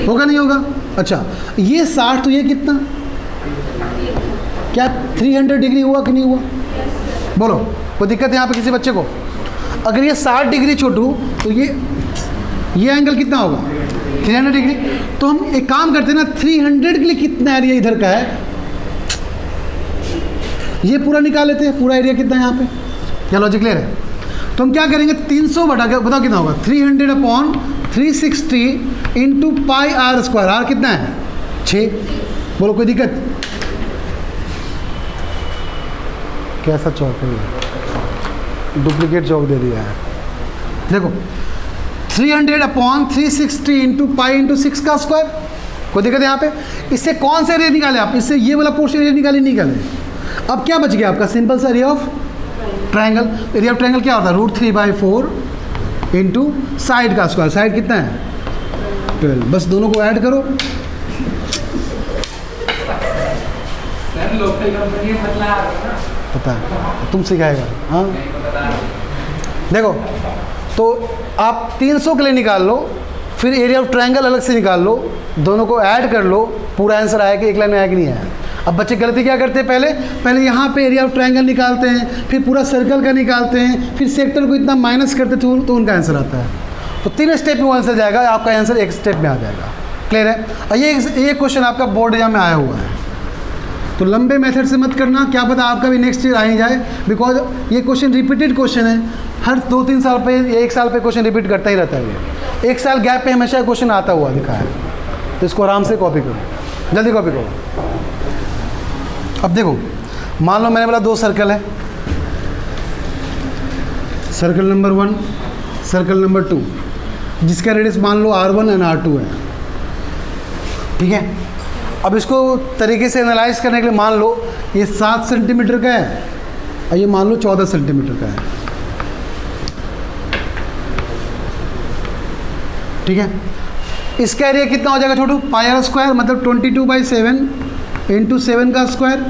होगा नहीं होगा? अच्छा ये 60, तो ये कितना, क्या 300 डिग्री हुआ कि नहीं हुआ? बोलो कोई दिक्कत है यहाँ पे किसी बच्चे को? अगर ये 60 डिग्री छोटू, तो ये एंगल कितना होगा, 300 डिग्री। तो हम एक काम करते हैं ना, 300 के लिए कितना एरिया इधर का है, ये पूरा निकाल लेते हैं, पूरा एरिया कितना है यहाँ पे। क्या लॉजिक क्लियर है? तो हम क्या करेंगे, 300 बटा के बताओ कितना होगा, 300/360 into pi r square, r कितना है 6। बोलो कोई दिक्कत? कैसा चौक है, डुप्लीकेट चौक दे दिया है। देखो 300/360 इंटू पाई इंटू 6 का स्क्वायर, कोई दिक्कत है यहाँ पे? इससे कौन सा एरिया निकाले आप, इससे ये वाला पोर्शन एरिया निकाले। अब क्या बच गया आपका, सिंपल सा area of triangle. Area of triangle क्या होता है, √3/4 इंटू साइड का स्क्वायर, साइड कितना है 12, बस दोनों को ऐड करो। पता है तुम सिखाएगा। हाँ देखो, तो आप 300 के लिए निकाल लो, फिर एरिया ऑफ ट्रायंगल अलग से निकाल लो, दोनों को ऐड कर लो, पूरा आंसर आया कि एक लाइन में आया कि नहीं आया। अब बच्चे गलती क्या करते हैं, पहले यहाँ पे एरिया ऑफ ट्रायंगल निकालते हैं, फिर पूरा सर्कल का निकालते हैं, फिर सेक्टर को इतना माइनस करते तो उनका आंसर आता है। तो 3 स्टेप में वो आंसर जाएगा, आपका आंसर 1 स्टेप में आ जाएगा। क्लियर है? और ये क्वेश्चन आपका बोर्ड एग्जाम में आया हुआ है, तो लंबे मेथड से मत करना, क्या पता आपका भी नेक्स्ट ईयर आ ही जाए, बिकॉज ये क्वेश्चन रिपीटेड क्वेश्चन है, हर 2-3 साल पे या 1 साल पे क्वेश्चन रिपीट करता ही रहता है। ये 1 साल गैप पे हमेशा क्वेश्चन आता हुआ दिखा है, तो इसको आराम से कॉपी करो, जल्दी कॉपी करो। अब देखो, मान लो मैंने बोला 2 सर्कल है, सर्कल नंबर 1, सर्कल नंबर 2, जिसका रेडियस मान लो R1 एंड R2 है। ठीक है, अब इसको तरीके से एनालाइज करने के लिए मान लो ये 7 सेंटीमीटर का है और ये मान लो 14 सेंटीमीटर का है। ठीक है, इसका एरिया कितना हो जाएगा छोटू, पाई आर स्क्वायर, मतलब 22/7 इंटू 7 का स्क्वायर।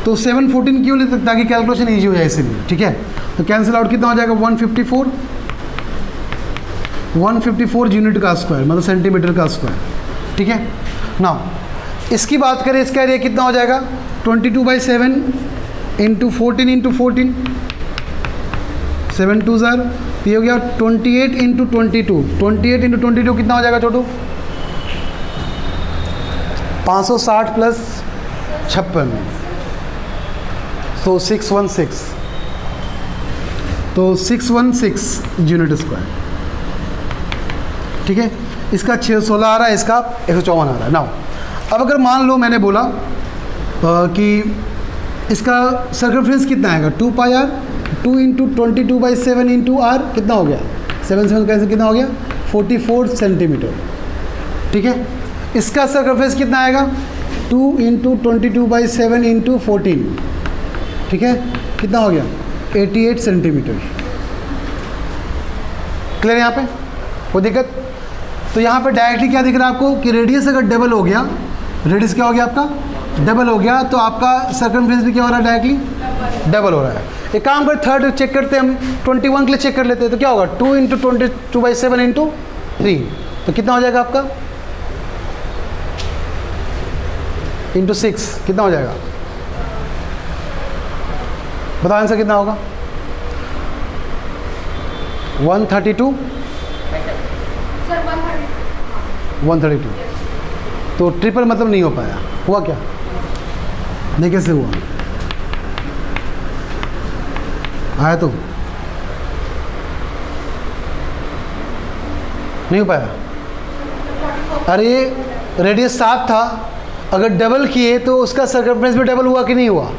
तो 7 14 क्यों लेते, ताकि कैलकुलेशन ईजी हो जाए इसलिए। ठीक है, तो कैंसिल आउट कितना हो जाएगा 154 यूनिट का स्क्वायर, मतलब सेंटीमीटर का स्क्वायर। ठीक है, नाउ इसकी बात करें, इसका एरिया कितना हो जाएगा 22/7 इंटू 14 इंटू 14, 7 2 ज़ार, तो ये हो गया 28 इंटू 22, 28 इंटू 22 कितना हो जाएगा छोटू 560 प्लस 56, तो 616, तो 616 यूनिट स्क्वायर। ठीक है, इसका 616 आ रहा है, इसका 154 आ रहा है। नाउ अब अगर मान लो मैंने बोला कि इसका सर्कमफ्रेंस कितना आएगा 2 pi are, 2 into 22/7 into are, कितना हो गया 7 7 कैसे कितना हो गया 44 सेंटीमीटर। ठीक है, इसका सर्कमफ्रेंस कितना आएगा 2 इंटू 22/7 इंटू 14, ठीक है, कितना हो गया 88 सेंटीमीटर। क्लियर यहाँ पे कोई दिक्कत? तो यहाँ पे डायरेक्टली क्या दिख रहा है आपको कि रेडियस अगर डबल हो गया, रेडियस क्या हो गया आपका डबल हो गया, तो आपका सर्कमफ्रेंस भी क्या हो रहा है डायरेक्टली डबल हो रहा है। एक काम कर, थर्ड चेक करते हैं हम, 21 के लिए चेक कर लेते हैं, तो क्या होगा 2 इंटू 22/7 इंटू 3, तो कितना हो जाएगा आपका इंटू 6, कितना हो जाएगा बताओ आंसर कितना होगा 132 132। तो ट्रिपल मतलब नहीं हो पाया, हुआ क्या नहीं, कैसे हुआ आया तो नहीं हो पाया। अरे रेडियस 7 था, अगर डबल किए तो उसका सर्कमफ्रेंस भी डबल हुआ कि नहीं हुआ।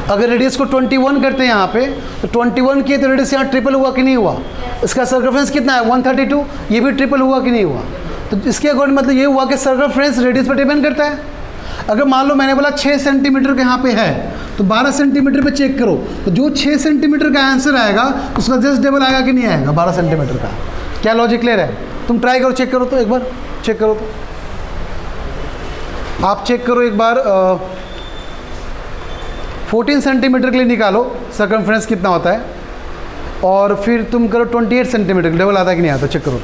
अगर रेडियस को 21 करते हैं यहाँ पे, तो 21 किए तो रेडियस यहाँ ट्रिपल हुआ कि नहीं हुआ। इसका सर्कमफ्रेंस कितना है 132, ये भी ट्रिपल हुआ कि नहीं हुआ। तो इसके अकॉर्डिंग मतलब ये हुआ कि सर्कमफ्रेंस रेडियस पर डिपेंड करता है। अगर मान लो मैंने बोला 6 सेंटीमीटर के यहाँ पे है, तो 12 सेंटीमीटर पे चेक करो, तो जो 6 सेंटीमीटर का आंसर आएगा उसका जस्ट डबल आएगा कि नहीं आएगा 12 सेंटीमीटर का। क्या लॉजिक क्लियर है? तुम ट्राई करो, चेक करो तो एक बार, चेक करो तो आप चेक करो एक बार 14 सेंटीमीटर के लिए निकालो सर्कमफ्रेंस कितना होता है, और फिर तुम करो 28 सेंटीमीटर, डबल आता है कि नहीं आता, चेक करो।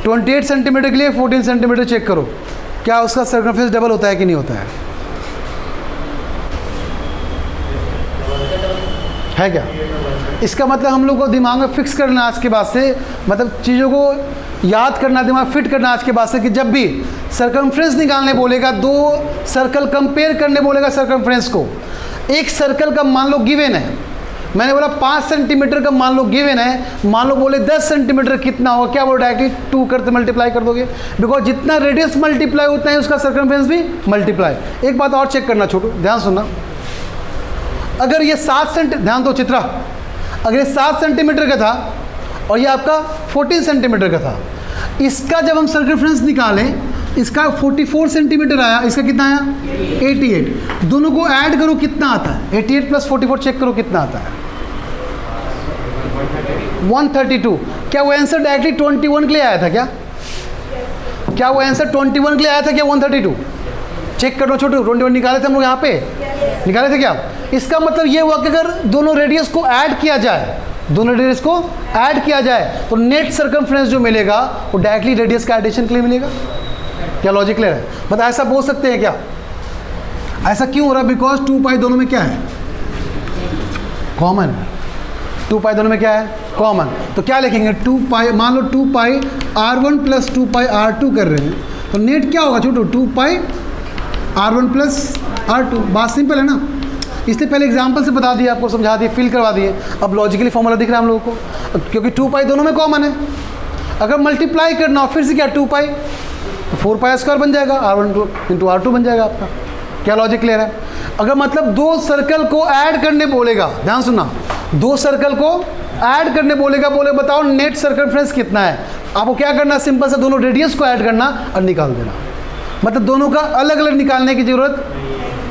तो 28 सेंटीमीटर के लिए 14 सेंटीमीटर चेक करो, क्या उसका सर्कमफ्रेंस डबल होता है कि नहीं होता है क्या? इसका मतलब हम लोग को दिमाग में फिक्स करना आज के बाद से, मतलब चीज़ों को याद करना, दिमाग फिट करना आज के बाद से, कि जब भी सर्कमफ्रेंस निकालने बोलेगा, 2 सर्कल कंपेयर करने बोलेगा सर्कमफ्रेंस को, एक सर्कल का मान लो गिवन है, मैंने बोला 5 सेंटीमीटर का मान लो गिवन है, मान लो बोले 10 सेंटीमीटर कितना होगा, क्या बोलो डायरेक्टली 2 करते मल्टीप्लाई कर दोगे, बिकॉज जितना रेडियस मल्टीप्लाई होता है उसका सर्कमफ्रेंस भी मल्टीप्लाई। एक बात और चेक करना छोटू, ध्यान सुनना, अगर ये 7 सेंटीमीटर, ध्यान दो चित्रा, अगर ये 7 सेंटीमीटर का था और ये आपका 14 सेंटीमीटर का था, इसका जब हम सर्कमफ्रेंस निकालें, इसका 44 सेंटीमीटर आया, इसका कितना आया 88, दोनों को ऐड करो कितना आता है 88 प्लस 44 चेक करो कितना आता है 132। क्या वो आंसर डायरेक्टली 21 के लिए आया था क्या? क्या वो आंसर 21 के लिए आया था क्या? 132 चेक कर लो छोटू, 21 निकाले थे हम लोग यहाँ पे, निकाले थे क्या? इसका मतलब ये हुआ कि अगर दोनों रेडियस को ऐड किया जाए, दोनों रेडियस को ऐड किया जाए तो नेट सर्कमफ्रेंस जो मिलेगा वो डायरेक्टली रेडियस का एडिशन के लिए मिलेगा। क्या लॉजिक क्लियर है? मतलब ऐसा बोल सकते हैं क्या? ऐसा क्यों हो रहा है? बिकॉज 2 पाई दोनों में क्या है? कॉमन। 2 पाई दोनों में क्या है? कॉमन। तो क्या लिखेंगे? 2 पाई, मान लो 2 पाई R1 प्लस 2 पाई R2 कर रहे हैं तो नेट क्या होगा छोटू? 2 पाई R1 प्लस R2। बात सिंपल है ना, इसलिए पहले एग्जाम्पल से बता दिए, आपको समझा दिए, फिल करवा दिए। अब लॉजिकली फॉर्मूला दिख रहा है हम लोगों को, क्योंकि 2 पाई दोनों में कॉमन है। अगर मल्टीप्लाई करना हो फिर से क्या 2 पाई तो 4 पाई स्क्वायर बन जाएगा, R1 इंटू R2 बन जाएगा आपका। क्या लॉजिक क्लियर है? अगर मतलब दो सर्कल को ऐड करने बोलेगा, ध्यान सुनना, दो सर्कल को ऐड करने बोलेगा, बोले बताओ नेट सर्कमफ्रेंस कितना है, आपको क्या करना? सिंपल से दोनों रेडियस को ऐड करना और निकाल देना। मतलब दोनों का अलग अलग निकालने की जरूरत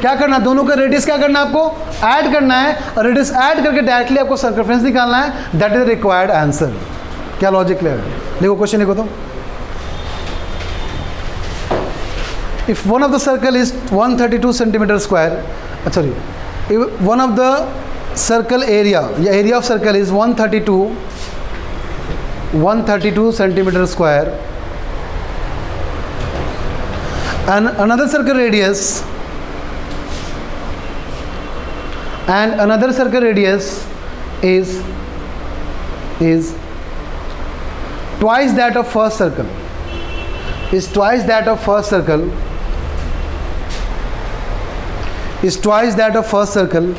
क्या करना? दोनों का रेडियस क्या करना? आपको ऐड करना है और रेडियस ऐड करके डायरेक्टली आपको सर्कमफ्रेंस निकालना है। That is required answer. क्या लॉजिक क्लियर है? देखो क्वेश्चन लिखो तो, if one of the circle is 132 centimeter square, sorry, if one of the circle area, the area of circle is 132 centimeter square, and another circle radius is twice that of first circle, is twice that of first circle, is twice that of first circle,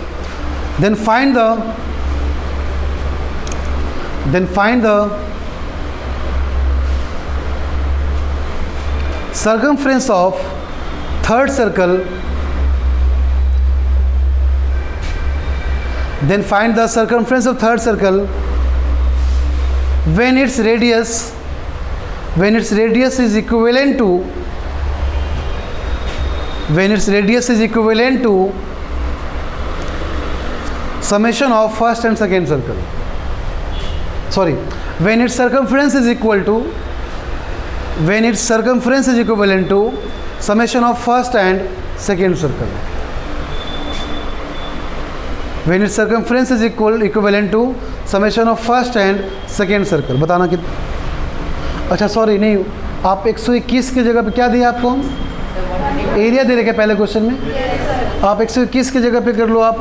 then find the circumference of third circle, then find the circumference of third circle when its radius is equivalent to summation of first and second circle. Sorry, when its circumference is equivalent to summation of first and second circle. When its circumference is equivalent to summation of first and second circle. बताना कि अच्छा sorry नहीं, आप 121 की जगह पे क्या दिया आपको? एरिया दे रखे पहले क्वेश्चन में। आप 121 की जगह पे कर लो, आप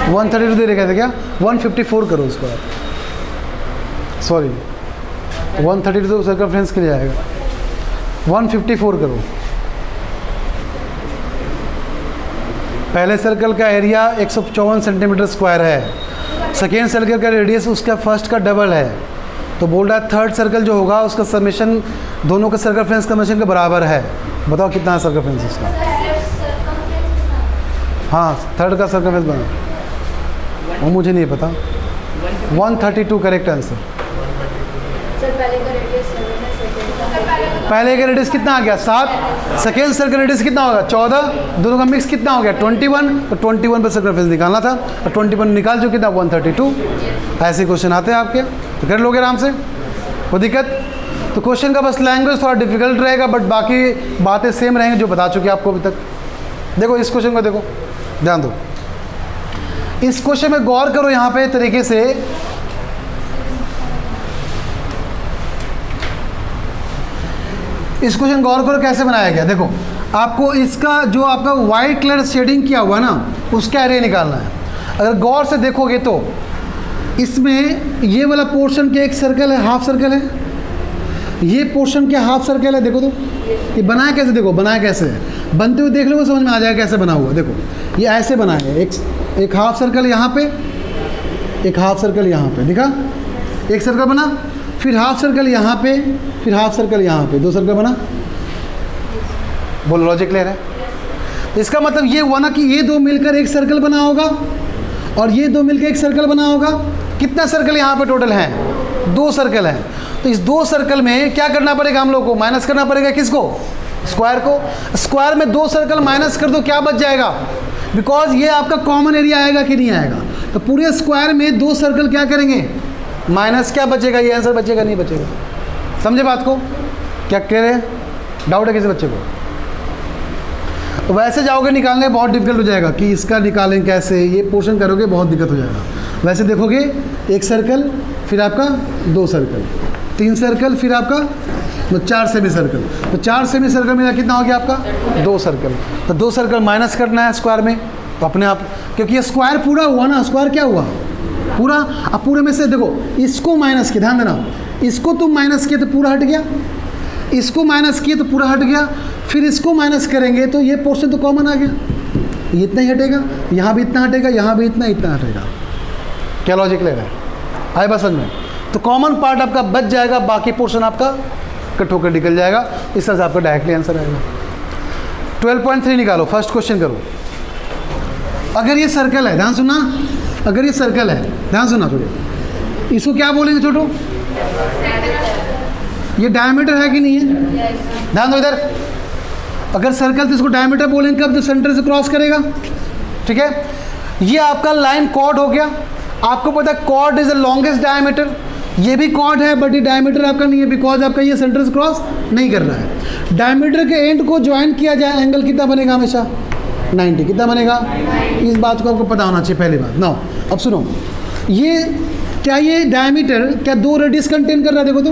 132 दे रखे थे क्या? 154 करो उसको आप, सॉरी 132 तो सर्कमफ्रेंस के लिए आएगा, 154 करो। पहले सर्कल का एरिया 154 सेंटीमीटर स्क्वायर है, सेकेंड सर्कल का रेडियस उसका फर्स्ट का डबल है, तो बोल रहा है थर्ड सर्कल जो होगा उसका समेशन दोनों का सर्कमफ्रेंस का समेशन के बराबर है। बताओ कितना है सर्कमफ्रेंस उसका? हाँ, थर्ड का सर्कमफ्रेंस बना, वो मुझे नहीं पता। 132 करेक्ट आंसर। पहले का रेडियस कितना आ गया? 7। सेकेंड सर्कल रेडियस कितना होगा? 14। दोनों का मिक्स कितना हो गया? 21। तो 21 पर सर्कमफ्रेंस निकालना था, और 21 निकाल जो कितना? 132। ऐसे क्वेश्चन आते हैं आपके, तो कर लोगे आराम से, कोई दिक्कत? तो क्वेश्चन का बस लैंग्वेज थोड़ा डिफिकल्ट रहेगा, बट बाकी बातें सेम रहेंगी जो बता चुके आपको अभी तक। देखो इस क्वेश्चन को देखो, ध्यान दो, इस क्वेश्चन में गौर करो। यहाँ पे तरीके से इस क्वेश्चन गौर करो कैसे बनाया गया। देखो आपको इसका जो आपका वाइट कलर शेडिंग किया हुआ ना, उसका एरिया निकालना है। अगर गौर से देखोगे तो इसमें ये वाला पोर्शन के एक सर्कल है, हाफ सर्कल है, ये पोर्शन के हाफ सर्कल है। देखो तो ये बनाया कैसे, देखो बनाया कैसे है, बनते हुए देख लो समझ में आ जाएगा कैसे बना हुआ। देखो ये ऐसे बना है, एक हाफ सर्कल यहाँ पे, एक हाफ सर्कल यहाँ पे, दिखा एक सर्कल बना, फिर हाफ सर्कल यहाँ पे, फिर हाफ सर्कल यहाँ पे, 2 सर्कल बना। बोलो लॉजिक क्लियर है? इसका मतलब ये हुआ ना कि ये दो मिलकर एक सर्कल बना होगा और ये दो मिलकर एक सर्कल बना होगा। कितना सर्कल यहाँ पे टोटल हैं? 2 सर्कल हैं। तो इस 2 सर्कल में क्या करना पड़ेगा हम लोग को? माइनस करना पड़ेगा किसको? स्क्वायर को। स्क्वायर में 2 सर्कल माइनस कर दो, क्या बच जाएगा? बिकॉज ये आपका कॉमन एरिया आएगा कि नहीं आएगा? तो पूरे स्क्वायर में 2 सर्कल क्या करेंगे? माइनस क्या बचेगा, ये आंसर बचेगा नहीं बचेगा। समझे बात को, क्या क्लियर है, डाउट है किसी बच्चे को? तो वैसे जाओगे निकालने बहुत डिफिकल्ट हो जाएगा कि इसका निकालें कैसे, ये पोर्शन करोगे बहुत दिक्कत हो जाएगा। वैसे देखोगे एक सर्कल, फिर आपका 2 सर्कल, 3 सर्कल, फिर आपका 4 सेमी सर्कल। तो 4 सेमी सर्कल में कितना हो गया आपका 2 सर्कल। तो 2 सर्कल माइनस करना है स्क्वायर में, तो अपने आप, क्योंकि ये स्क्वायर पूरा हुआ ना, स्क्वायर क्या हुआ पूरा। अब पूरे में से देखो इसको माइनस किया, ध्यान देना, इसको तुम माइनस किए तो पूरा हट गया, इसको माइनस किए तो पूरा हट गया, फिर इसको माइनस करेंगे तो ये पोर्शन तो कॉमन आ गया, ये इतना ही हटेगा, यहाँ भी इतना हटेगा, यहाँ भी इतना हटेगा। क्या लॉजिक ले रहा है, आए बस समझ में? तो कॉमन पार्ट आपका बच जाएगा, बाकी पोर्शन आपका कट होकर निकल जाएगा। इस तरह से आपका डायरेक्टली आंसर आएगा। 12.3 निकालो, फर्स्ट क्वेश्चन करो। अगर ये सर्कल है, ध्यान सुनना, अगर ये सर्कल है, ध्यान सुनना थोड़ी, इसको क्या बोलेंगे छोटू, ये डायमीटर है कि नहीं है, ध्यान दो इधर। अगर सर्कल तो इसको डायमीटर बोलेंगे कब, जो सेंटर से क्रॉस करेगा, ठीक है। ये आपका लाइन कॉर्ड हो गया, आपको पता है chord is the longest diameter, ये भी कॉर्ड है बट ये डायमीटर आपका नहीं है, बिकॉज आपका ये सेंटर से क्रॉस नहीं कर रहा है। डायमीटर के एंड को ज्वाइन किया जाए, एंगल कितना बनेगा हमेशा 90, कितना बनेगा, इस बात को आपको पता होना चाहिए पहली बात। नाउ अब सुनो, ये क्या, ये डायमीटर क्या 2 रेडियस कंटेन कर रहा है, देखो तो,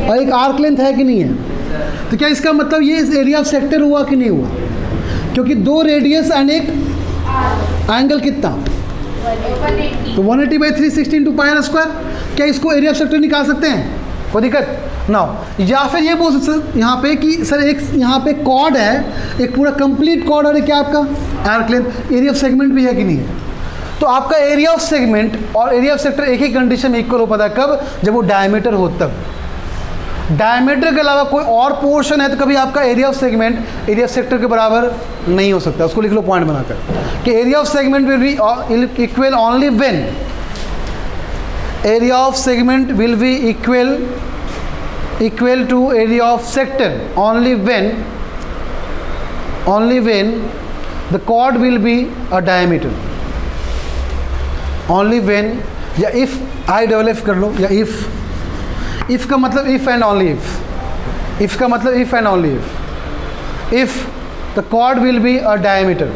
और एक आर्क लेंथ है कि नहीं है। तो क्या इसका मतलब ये इस एरिया ऑफ सेक्टर हुआ कि नहीं हुआ, क्योंकि 2 रेडियस एंड एक एंगल कितना, तो 180/360 इंटू पाई आर स्क्वायर। क्या इसको एरिया ऑफ सेक्टर निकाल सकते हैं, कोई दिक्कत ना। या फिर ये बोल सकते यहाँ पे कि सर एक यहाँ पे कॉर्ड है, एक पूरा कंप्लीट कॉर्ड, और क्या आपका arc length, area of segment भी है कि नहीं है। तो आपका एरिया ऑफ सेगमेंट और एरिया ऑफ सेक्टर एक ही कंडीशन में इक्वल हो पाता है, कब, जब वो डायमीटर हो तब। डायमीटर के अलावा कोई और पोर्शन है तो कभी आपका area of segment area of sector के बराबर नहीं हो सकता। उसको लिख लो पॉइंट बनाकर कि area of segment will be equal only when, area of segment will be equal to area of sector only when the chord will be a diameter, only when, या इफ, आई डबल एफ कर लो, या if का मतलब if and only if का मतलब if and only if the chord will be a diameter.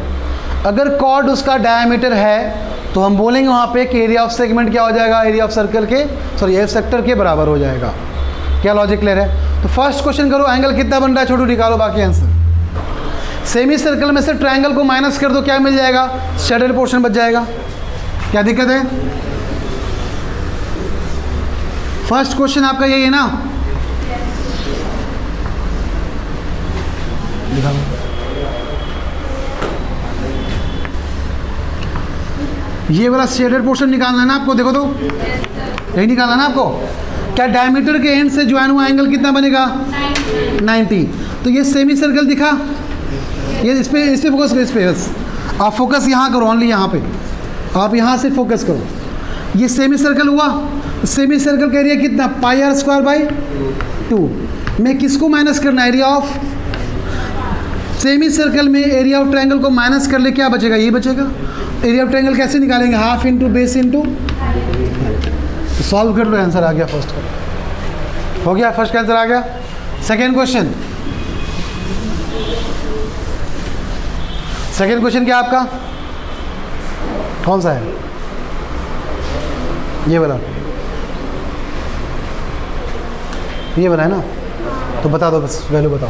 अगर chord उसका डायमीटर है तो हम बोलेंगे वहाँ पे कि एरिया ऑफ सेगमेंट क्या हो जाएगा, एरिया ऑफ सर्कल के, सॉरी एरिया ऑफ सेक्टर के बराबर हो जाएगा। क्या लॉजिक क्लियर है? तो फर्स्ट क्वेश्चन करो, एंगल कितना बन रहा है छोटू, निकालो बाकी आंसर। सेमी सर्कल में से ट्रायंगल को माइनस कर दो, क्या मिल जाएगा, शेडेड पोर्शन बच जाएगा। क्या दिक्कत है? फर्स्ट क्वेश्चन आपका यही है ना, ये वाला शेडेड पोर्शन निकालना है ना आपको, देखो तो यही निकालना है ना आपको। क्या डायमीटर के एंड से ज्वाइन हुआ एंगल कितना बनेगा 90। तो ये सेमी सर्कल दिखा, ये इस पे फोकस करो, इस पे बस आप फोकस यहाँ करो, ओनली यहाँ पे आप यहाँ से फोकस करो। ये सेमी सर्कल हुआ, सेमी सर्कल का एरिया कितना, पाई आर स्क्वायर बाई 2 में किसको माइनस करना, एरिया ऑफ सेमी सर्कल में एरिया ऑफ ट्रायंगल को माइनस कर ले, क्या बचेगा, ये बचेगा। एरिया ऑफ ट्रायंगल कैसे निकालेंगे, half into base into, solve कर लो, आंसर आ गया फर्स्ट का, हो गया फर्स्ट का आंसर आ गया। सेकेंड क्वेश्चन, सेकेंड क्वेश्चन क्या आपका कौन सा है, ये वाला, ये वाला है ना, तो बता दो बस, वैल्यू बताओ।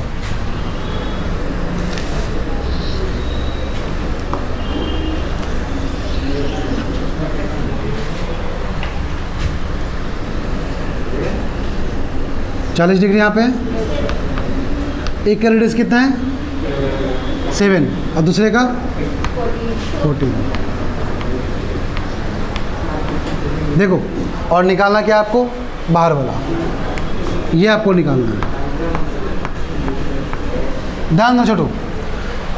(40 डिग्री यहाँ पे, एक का रेडियस कितना है 7 और दूसरे का 14। देखो, और निकालना क्या आपको, बाहर वाला, ये आपको निकालना है, ध्यान दो छोटू।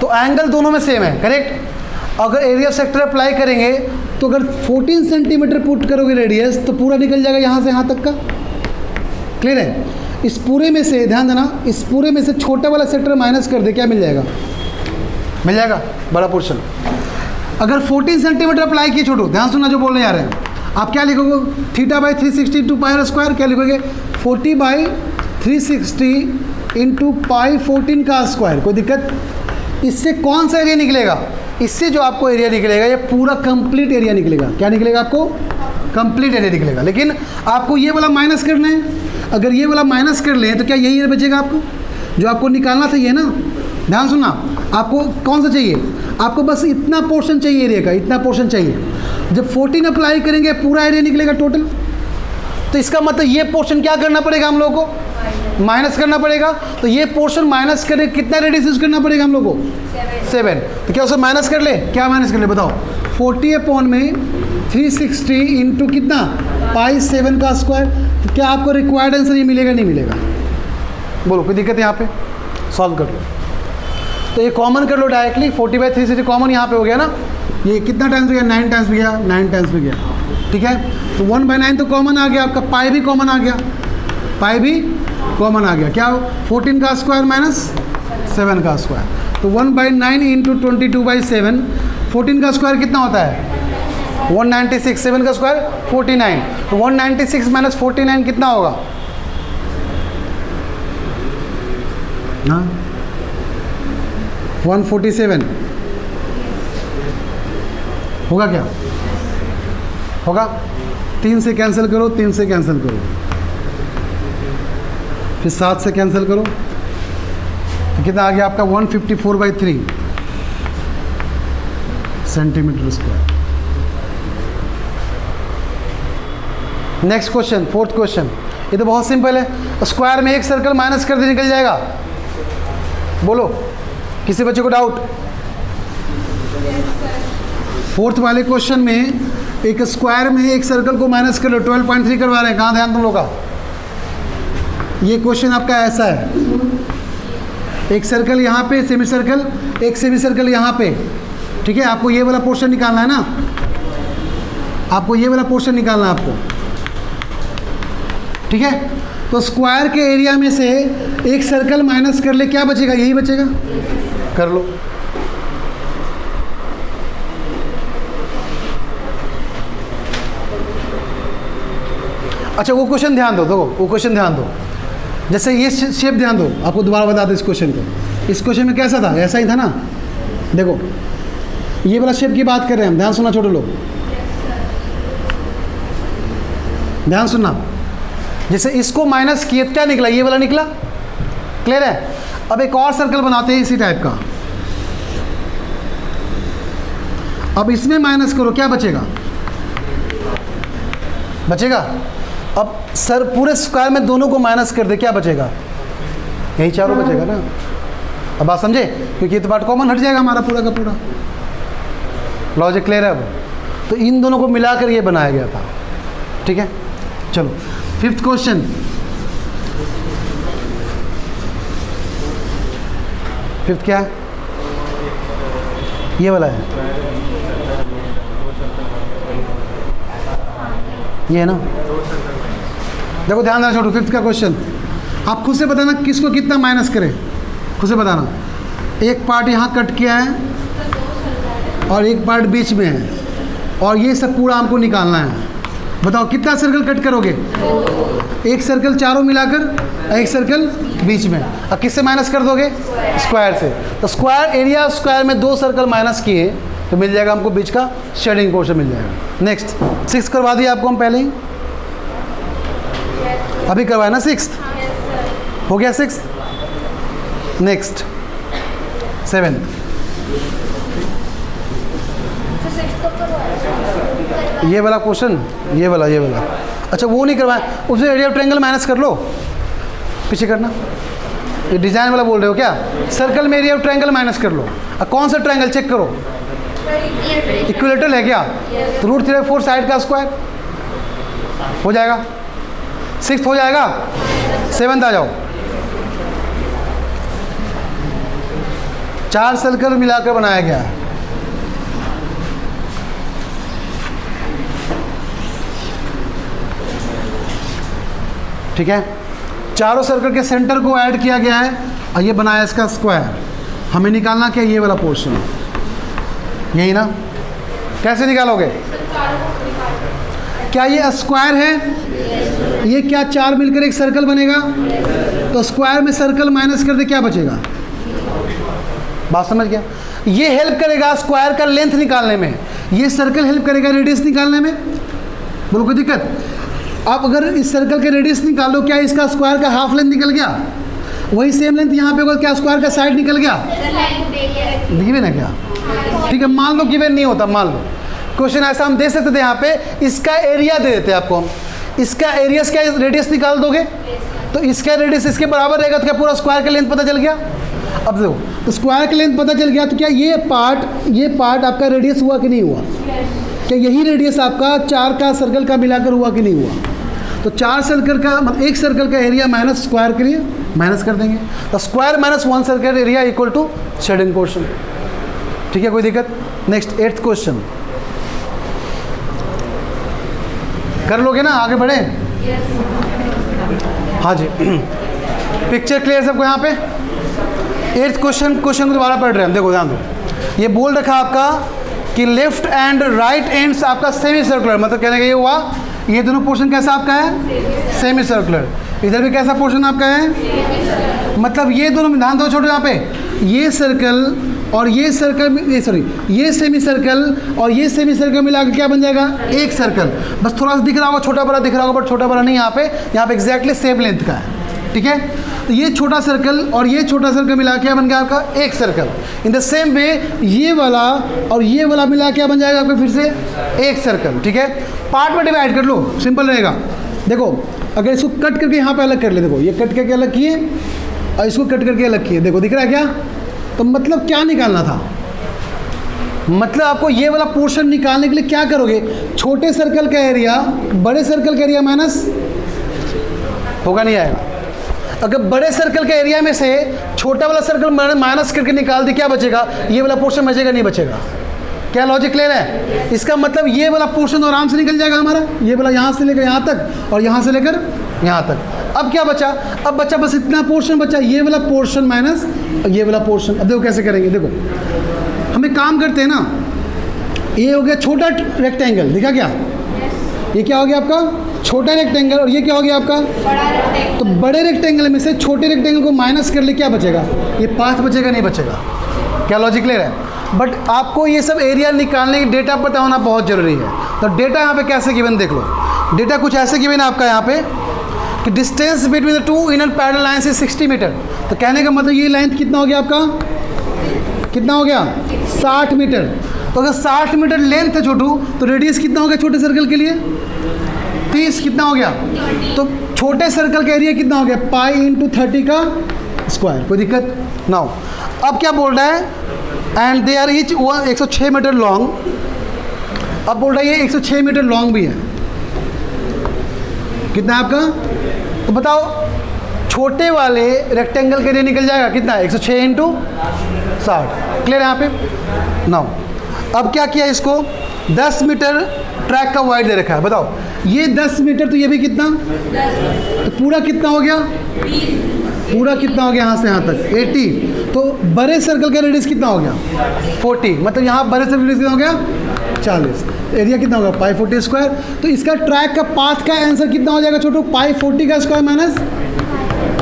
तो एंगल दोनों में सेम है, करेक्ट। अगर एरिया ऑफ सेक्टर अप्लाई करेंगे तो अगर 14 सेंटीमीटर पुट करोगे रेडियस तो पूरा निकल जाएगा यहाँ से यहाँ तक का, क्लियर है। इस पूरे में से ध्यान देना, इस पूरे में से छोटा वाला सेक्टर माइनस कर दे, क्या मिल जाएगा, मिल जाएगा बड़ा पोर्शन। अगर 14 सेंटीमीटर अप्लाई किए छोटू, ध्यान सुनना जो बोलने जा रहे हैं, आप क्या लिखोगे, theta by 360 into pi r square, क्या लिखोगे 40 बाई 360 इंटू पाई 14 का स्क्वायर। कोई दिक्कत? इससे कौन सा एरिया निकलेगा? इससे जो आपको एरिया निकलेगा ये पूरा कंप्लीट एरिया निकलेगा। क्या निकलेगा आपको? कंप्लीट एरिया निकलेगा। लेकिन आपको ये वाला माइनस करना है। अगर ये वाला माइनस कर लें तो क्या यही एरिया बचेगा आपको? जो आपको निकालना था ये ना, ध्यान सुनना, आपको कौन सा चाहिए? आपको बस इतना पोर्शन चाहिए एरिया का, इतना पोर्शन चाहिए। जब 14 अप्लाई करेंगे पूरा एरिया निकलेगा टोटल। तो इसका मतलब ये पोर्शन क्या करना पड़ेगा हम लोगों को? माइनस करना पड़ेगा। तो ये पोर्शन माइनस करके कितना रेडियस यूज करना पड़ेगा हम लोगों को? 7। तो क्या उसे माइनस कर ले? क्या माइनस कर ले बताओ? 40 अपॉन में 360 इंटू कितना? पाई 7 का स्क्वायर। तो क्या आपको रिक्वायर्ड आंसर ये मिलेगा नहीं मिलेगा? बोलो, कोई दिक्कत है यहाँ पे? सॉल्व कर लो। तो ये कॉमन कर लो डायरेक्टली। 40 बाई 360 कॉमन यहाँ पे हो गया ना। ये कितना टाइम्स गया? 9 टाइम्स भी गया, 9 टाइम्स भी गया। ठीक है, तो 1/9 तो कॉमन आ गया आपका, पाई भी कॉमन आ गया, पाई भी कॉमन आ गया। क्या 14 का स्क्वायर माइनस 7 का स्क्वायर। तो 1/9 इंटू 22/7, 14 का स्क्वायर कितना होता है? 196, 7 का स्क्वायर 49। तो 196 माइनस 49 कितना होगा? हाँ 147 होगा क्या? होगा? 3 से कैंसिल करो, 3 से कैंसिल करो, फिर 7 से कैंसिल करो, तो कितना आ गया आपका? 154/3 centimetre square. Next question, 4th question. ये तो बहुत सिंपल है। स्क्वायर में एक सर्कल माइनस कर दे निकल जाएगा। बोलो, किसी बच्चे को डाउट? 4th वाले क्वेश्चन में एक स्क्वायर में एक सर्कल को माइनस कर लो। 12.3 करवा रहे हैं। कहाँ ध्यान तुम लोग का? ये क्वेश्चन आपका ऐसा है, एक सर्कल यहाँ पे, सेमी सर्कल, एक सेमी सर्कल यहाँ पे। ठीक है, आपको ये वाला पोर्शन निकालना है ना, आपको ये वाला पोर्शन निकालना है आपको। ठीक है, तो स्क्वायर के एरिया में से एक सर्कल माइनस कर ले, क्या बचेगा? यही बचेगा। कर लो। अच्छा वो क्वेश्चन ध्यान दो, देखो वो क्वेश्चन ध्यान दो। जैसे ये शेप ध्यान दो, आपको दोबारा बता दो इस क्वेश्चन को। इस क्वेश्चन में कैसा था? ऐसा ही था ना। देखो ये वाला शेप की बात कर रहे हैं हम। ध्यान सुनना छोटे लोग, ध्यान सुनना। जैसे इसको माइनस किए क्या निकला? ये वाला निकला। क्लियर है? अब एक और सर्कल बनाते हैं इसी टाइप का। अब इसमें माइनस करो, क्या बचेगा? बचेगा। अब सर पूरे स्क्वायर में दोनों को माइनस कर दे, क्या बचेगा? यही चारों बचेगा ना। अब बात समझे? क्योंकि ये तो पार्ट कॉमन हट जाएगा हमारा पूरा का पूरा। लॉजिक क्लियर है? अब तो इन दोनों को मिलाकर ये बनाया गया था। ठीक है, चलो 5th क्वेश्चन। फिफ्थ क्या है? ये वाला है, ये है ना। देखो ध्यान देना छोटू, 5th का क्वेश्चन। आप खुद से बताना किसको कितना माइनस करें, खुद से बताना। एक पार्ट यहाँ कट किया है और एक पार्ट बीच में है, और ये सब पूरा हमको निकालना है। बताओ कितना सर्कल कट करोगे? एक सर्कल चारों मिलाकर, एक सर्कल बीच में। अब किससे माइनस कर दोगे? स्क्वायर से। तो स्क्वायर एरिया, स्क्वायर में 2 सर्कल माइनस किए तो मिल जाएगा हमको बीच का शेडिंग पोर्शन मिल जाएगा। नेक्स्ट 6 करवा दिया आपको हम पहले ही, अभी करवाया ना 6th, हो गया 6th। Next 7th। ये वाला क्वेश्चन, ये वाला अच्छा वो नहीं करवाया, उसमें एरिया ऑफ ट्रायंगल माइनस कर लो, पीछे करना। ये डिजाइन वाला बोल रहे हो क्या? सर्कल में एरिया ऑफ ट्रायंगल माइनस कर लो। अब कौन सा ट्रायंगल चेक करो? इक्विलेटरल है क्या? तो √3/4 साइड का स्क्वायर हो जाएगा। 6th हो जाएगा। 7th आ जाओ। 4 सर्कल मिलाकर बनाया गया है। ठीक है, चारों सर्कल के सेंटर को ऐड किया गया है और ये बनाया इसका स्क्वायर। हमें निकालना क्या? ये वाला पोर्शन, यही ना। कैसे निकालोगे? क्या ये स्क्वायर है? ये क्या चार मिलकर एक सर्कल बनेगा? तो स्क्वायर में सर्कल माइनस कर दे, क्या बचेगा? बात समझ गया? ये हेल्प करेगा स्क्वायर का लेंथ निकालने में, ये सर्कल हेल्प करेगा रेडियस निकालने में। बोलो कोई दिक्कत? आप अगर इस सर्कल के रेडियस निकालो, क्या इसका स्क्वायर का हाफ लेंथ निकल गया? वही सेम लेंथ यहाँ पे होगा, क्या स्क्वायर का साइड निकल गया? गिवन है क्या? ठीक है, मान लो गिवन नहीं होता, मान लो क्वेश्चन ऐसा हम दे सकते थे यहाँ पे, इसका एरिया दे देते आपको हम, इसका एरिया क्या रेडियस निकाल दोगे तो इसका रेडियस इसके बराबर रहेगा, तो क्या पूरा स्क्वायर का लेंथ पता चल गया? अब देखो, तो स्क्वायर का लेंथ पता चल गया, तो क्या ये पार्ट आपका रेडियस हुआ कि नहीं हुआ? क्या यही रेडियस आपका चार का सर्कल का मिलाकर हुआ कि नहीं हुआ? तो चार सर्कल का मतलब एक सर्कल का एरिया माइनस स्क्वायर के लिए माइनस कर देंगे, तो square minus one circle area equal to shading portion. ठीक है, कोई दिक्कत? नेक्स्ट 8th क्वेश्चन कर लोगे ना, आगे बढ़े? हाँ जी, पिक्चर क्लियर सबको यहाँ पे? 8th क्वेश्चन को दोबारा पढ़ रहे हैं, देखो ध्यान दो। ये बोल रखा आपका कि लेफ्ट एंड राइट एंड्स आपका सेमी सर्कुलर, मतलब कहने का ये हुआ ये दोनों पोर्शन कैसा आपका है? Semi circular. इधर भी कैसा पोर्शन आपका है? मतलब ये दोनों, ध्यान दो छोटो यहाँ पे, ये सर्कल और ये सर्कल, ये सेमी सर्कल और ये सेमी सर्कल मिला के क्या बन जाएगा? एक सर्कल। बस थोड़ा सा दिख रहा होगा, छोटा बड़ा दिख रहा होगा, बट छोटा बड़ा नहीं यहाँ पे एग्जैक्टली सेम लेंथ का है। ठीक है, तो ये छोटा सर्कल और ये छोटा सर्कल मिला के बन गया आपका एक circle. In the same way ये वाला और ये वाला मिला के बन जाएगा आपका फिर से एक सर्कल। ठीक है, पार्ट में डिवाइड कर लो, सिंपल रहेगा। देखो अगर इसको कट करके यहाँ पे अलग कर ले, देखो ये कट करके अलग किए और इसको कट करके अलग किए, देखो दिख रहा है क्या? तो मतलब क्या निकालना था? मतलब आपको ये वाला पोर्शन निकालने के लिए क्या करोगे? छोटे सर्कल का एरिया बड़े सर्कल का एरिया माइनस होगा, नहीं आएगा। अगर बड़े सर्कल के एरिया में से छोटा वाला सर्कल माइनस करके निकाल दे, क्या बचेगा? ये वाला पोर्शन बचेगा, नहीं बचेगा। क्या लॉजिक क्लियर है? इसका मतलब ये वाला पोर्शन तो आराम से निकल जाएगा हमारा, ये वाला यहाँ से लेकर यहाँ तक और यहाँ से लेकर यहाँ तक। अब क्या बचा? अब बचा बस इतना पोर्शन बचा, ये वाला पोर्शन माइनस ये वाला पोर्शन। अब देखो कैसे करेंगे, देखो हम एक काम करते हैं ना, ये हो गया छोटा रेक्टेंगल, दिखा क्या? ये क्या हो गया आपका? छोटा रेक्टेंगल, और ये क्या हो गया आपका? बड़ा रेक्टेंगल। तो बड़े रेक्टेंगल में से छोटे रेक्टेंगल को माइनस कर ले, क्या बचेगा? ये 5 बचेगा, नहीं बचेगा। क्या लॉजिक क्लियर है? बट आपको ये सब एरिया निकालने की डेटा पता होना बहुत ज़रूरी है। तो डेटा यहाँ पे कैसे गिवन देख लो, डेटा कुछ ऐसे गिवन है आपका यहाँ पे कि distance between the two inner parallel lines is 60 metre. तो कहने का मतलब ये लेंथ कितना हो गया आपका? कितना हो गया? 60 मीटर। तो अगर 60 मीटर लेंथ है छोटू, तो रेडियस कितना हो गया छोटे सर्कल के लिए? 30। कितना हो गया? तो छोटे सर्कल का एरिया कितना हो गया? पाई इंटू 30 का स्क्वायर। कोई दिक्कत? नाउ अब क्या बोल रहा है? And they are each 106 metre long. अब बोल रहा है ये 106 मीटर लॉन्ग भी है। कितना है आपका? तो बताओ छोटे वाले रेक्टेंगल के लिए निकल जाएगा कितना? 106 इंटू 60। क्लियर है यहाँ पे? नाउ अब क्या किया, इसको 10 मीटर ट्रैक का वाइड दे रखा है। बताओ ये 10 मीटर, तो ये भी कितना? 10। तो पूरा कितना हो गया? 20। पूरा कितना हो गया यहाँ से यहाँ तक? 80। तो बड़े सर्कल का रेडियस कितना हो गया? 40। मतलब यहाँ बड़े सर्कल रेडियस कितना हो गया? 40। एरिया कितना होगा? पाई 40 स्क्वायर। तो इसका ट्रैक का पाथ का आंसर कितना हो जाएगा छोटू? पाई 40 का स्क्वायर माइनस,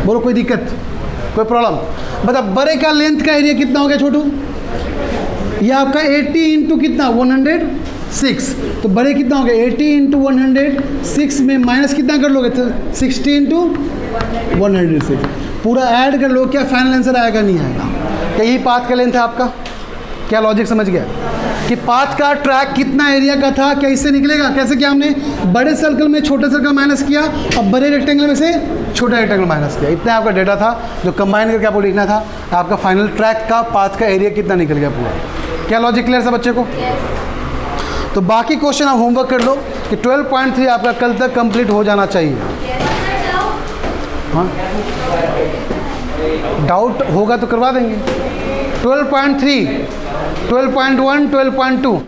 बोलो कोई दिक्कत, कोई प्रॉब्लम? बता बड़े का लेंथ का एरिया कितना हो गया छोटू? ये आपका 80 इंटू कितना? 106। तो बड़े कितना हो गया? 80 इंटू 106 में माइनस कितना कर लोगे? 60 इंटू 106। पूरा ऐड कर लो, क्या फाइनल आंसर आएगा? नहीं आएगा। क्या यही पाथ का लेंथ है आपका? क्या लॉजिक समझ गया कि पाथ का ट्रैक कितना एरिया का था? क्या इससे निकलेगा? कैसे किया हमने? बड़े सर्कल में छोटे सर्कल माइनस किया और बड़े रेक्टेंगल में से छोटा रेक्टेंगल माइनस किया। इतना आपका डेटा था जो कंबाइन करके आपको लिखना था। आपका फाइनल ट्रैक का पाथ का एरिया कितना निकल गया पूरा। क्या लॉजिक क्लियर सब बच्चे को? तो बाकी क्वेश्चन आप होमवर्क कर लो कि 12.3 आपका कल तक कंप्लीट हो जाना चाहिए। हाँ, डाउट होगा तो करवा देंगे। 12.3, 12.1, 12.2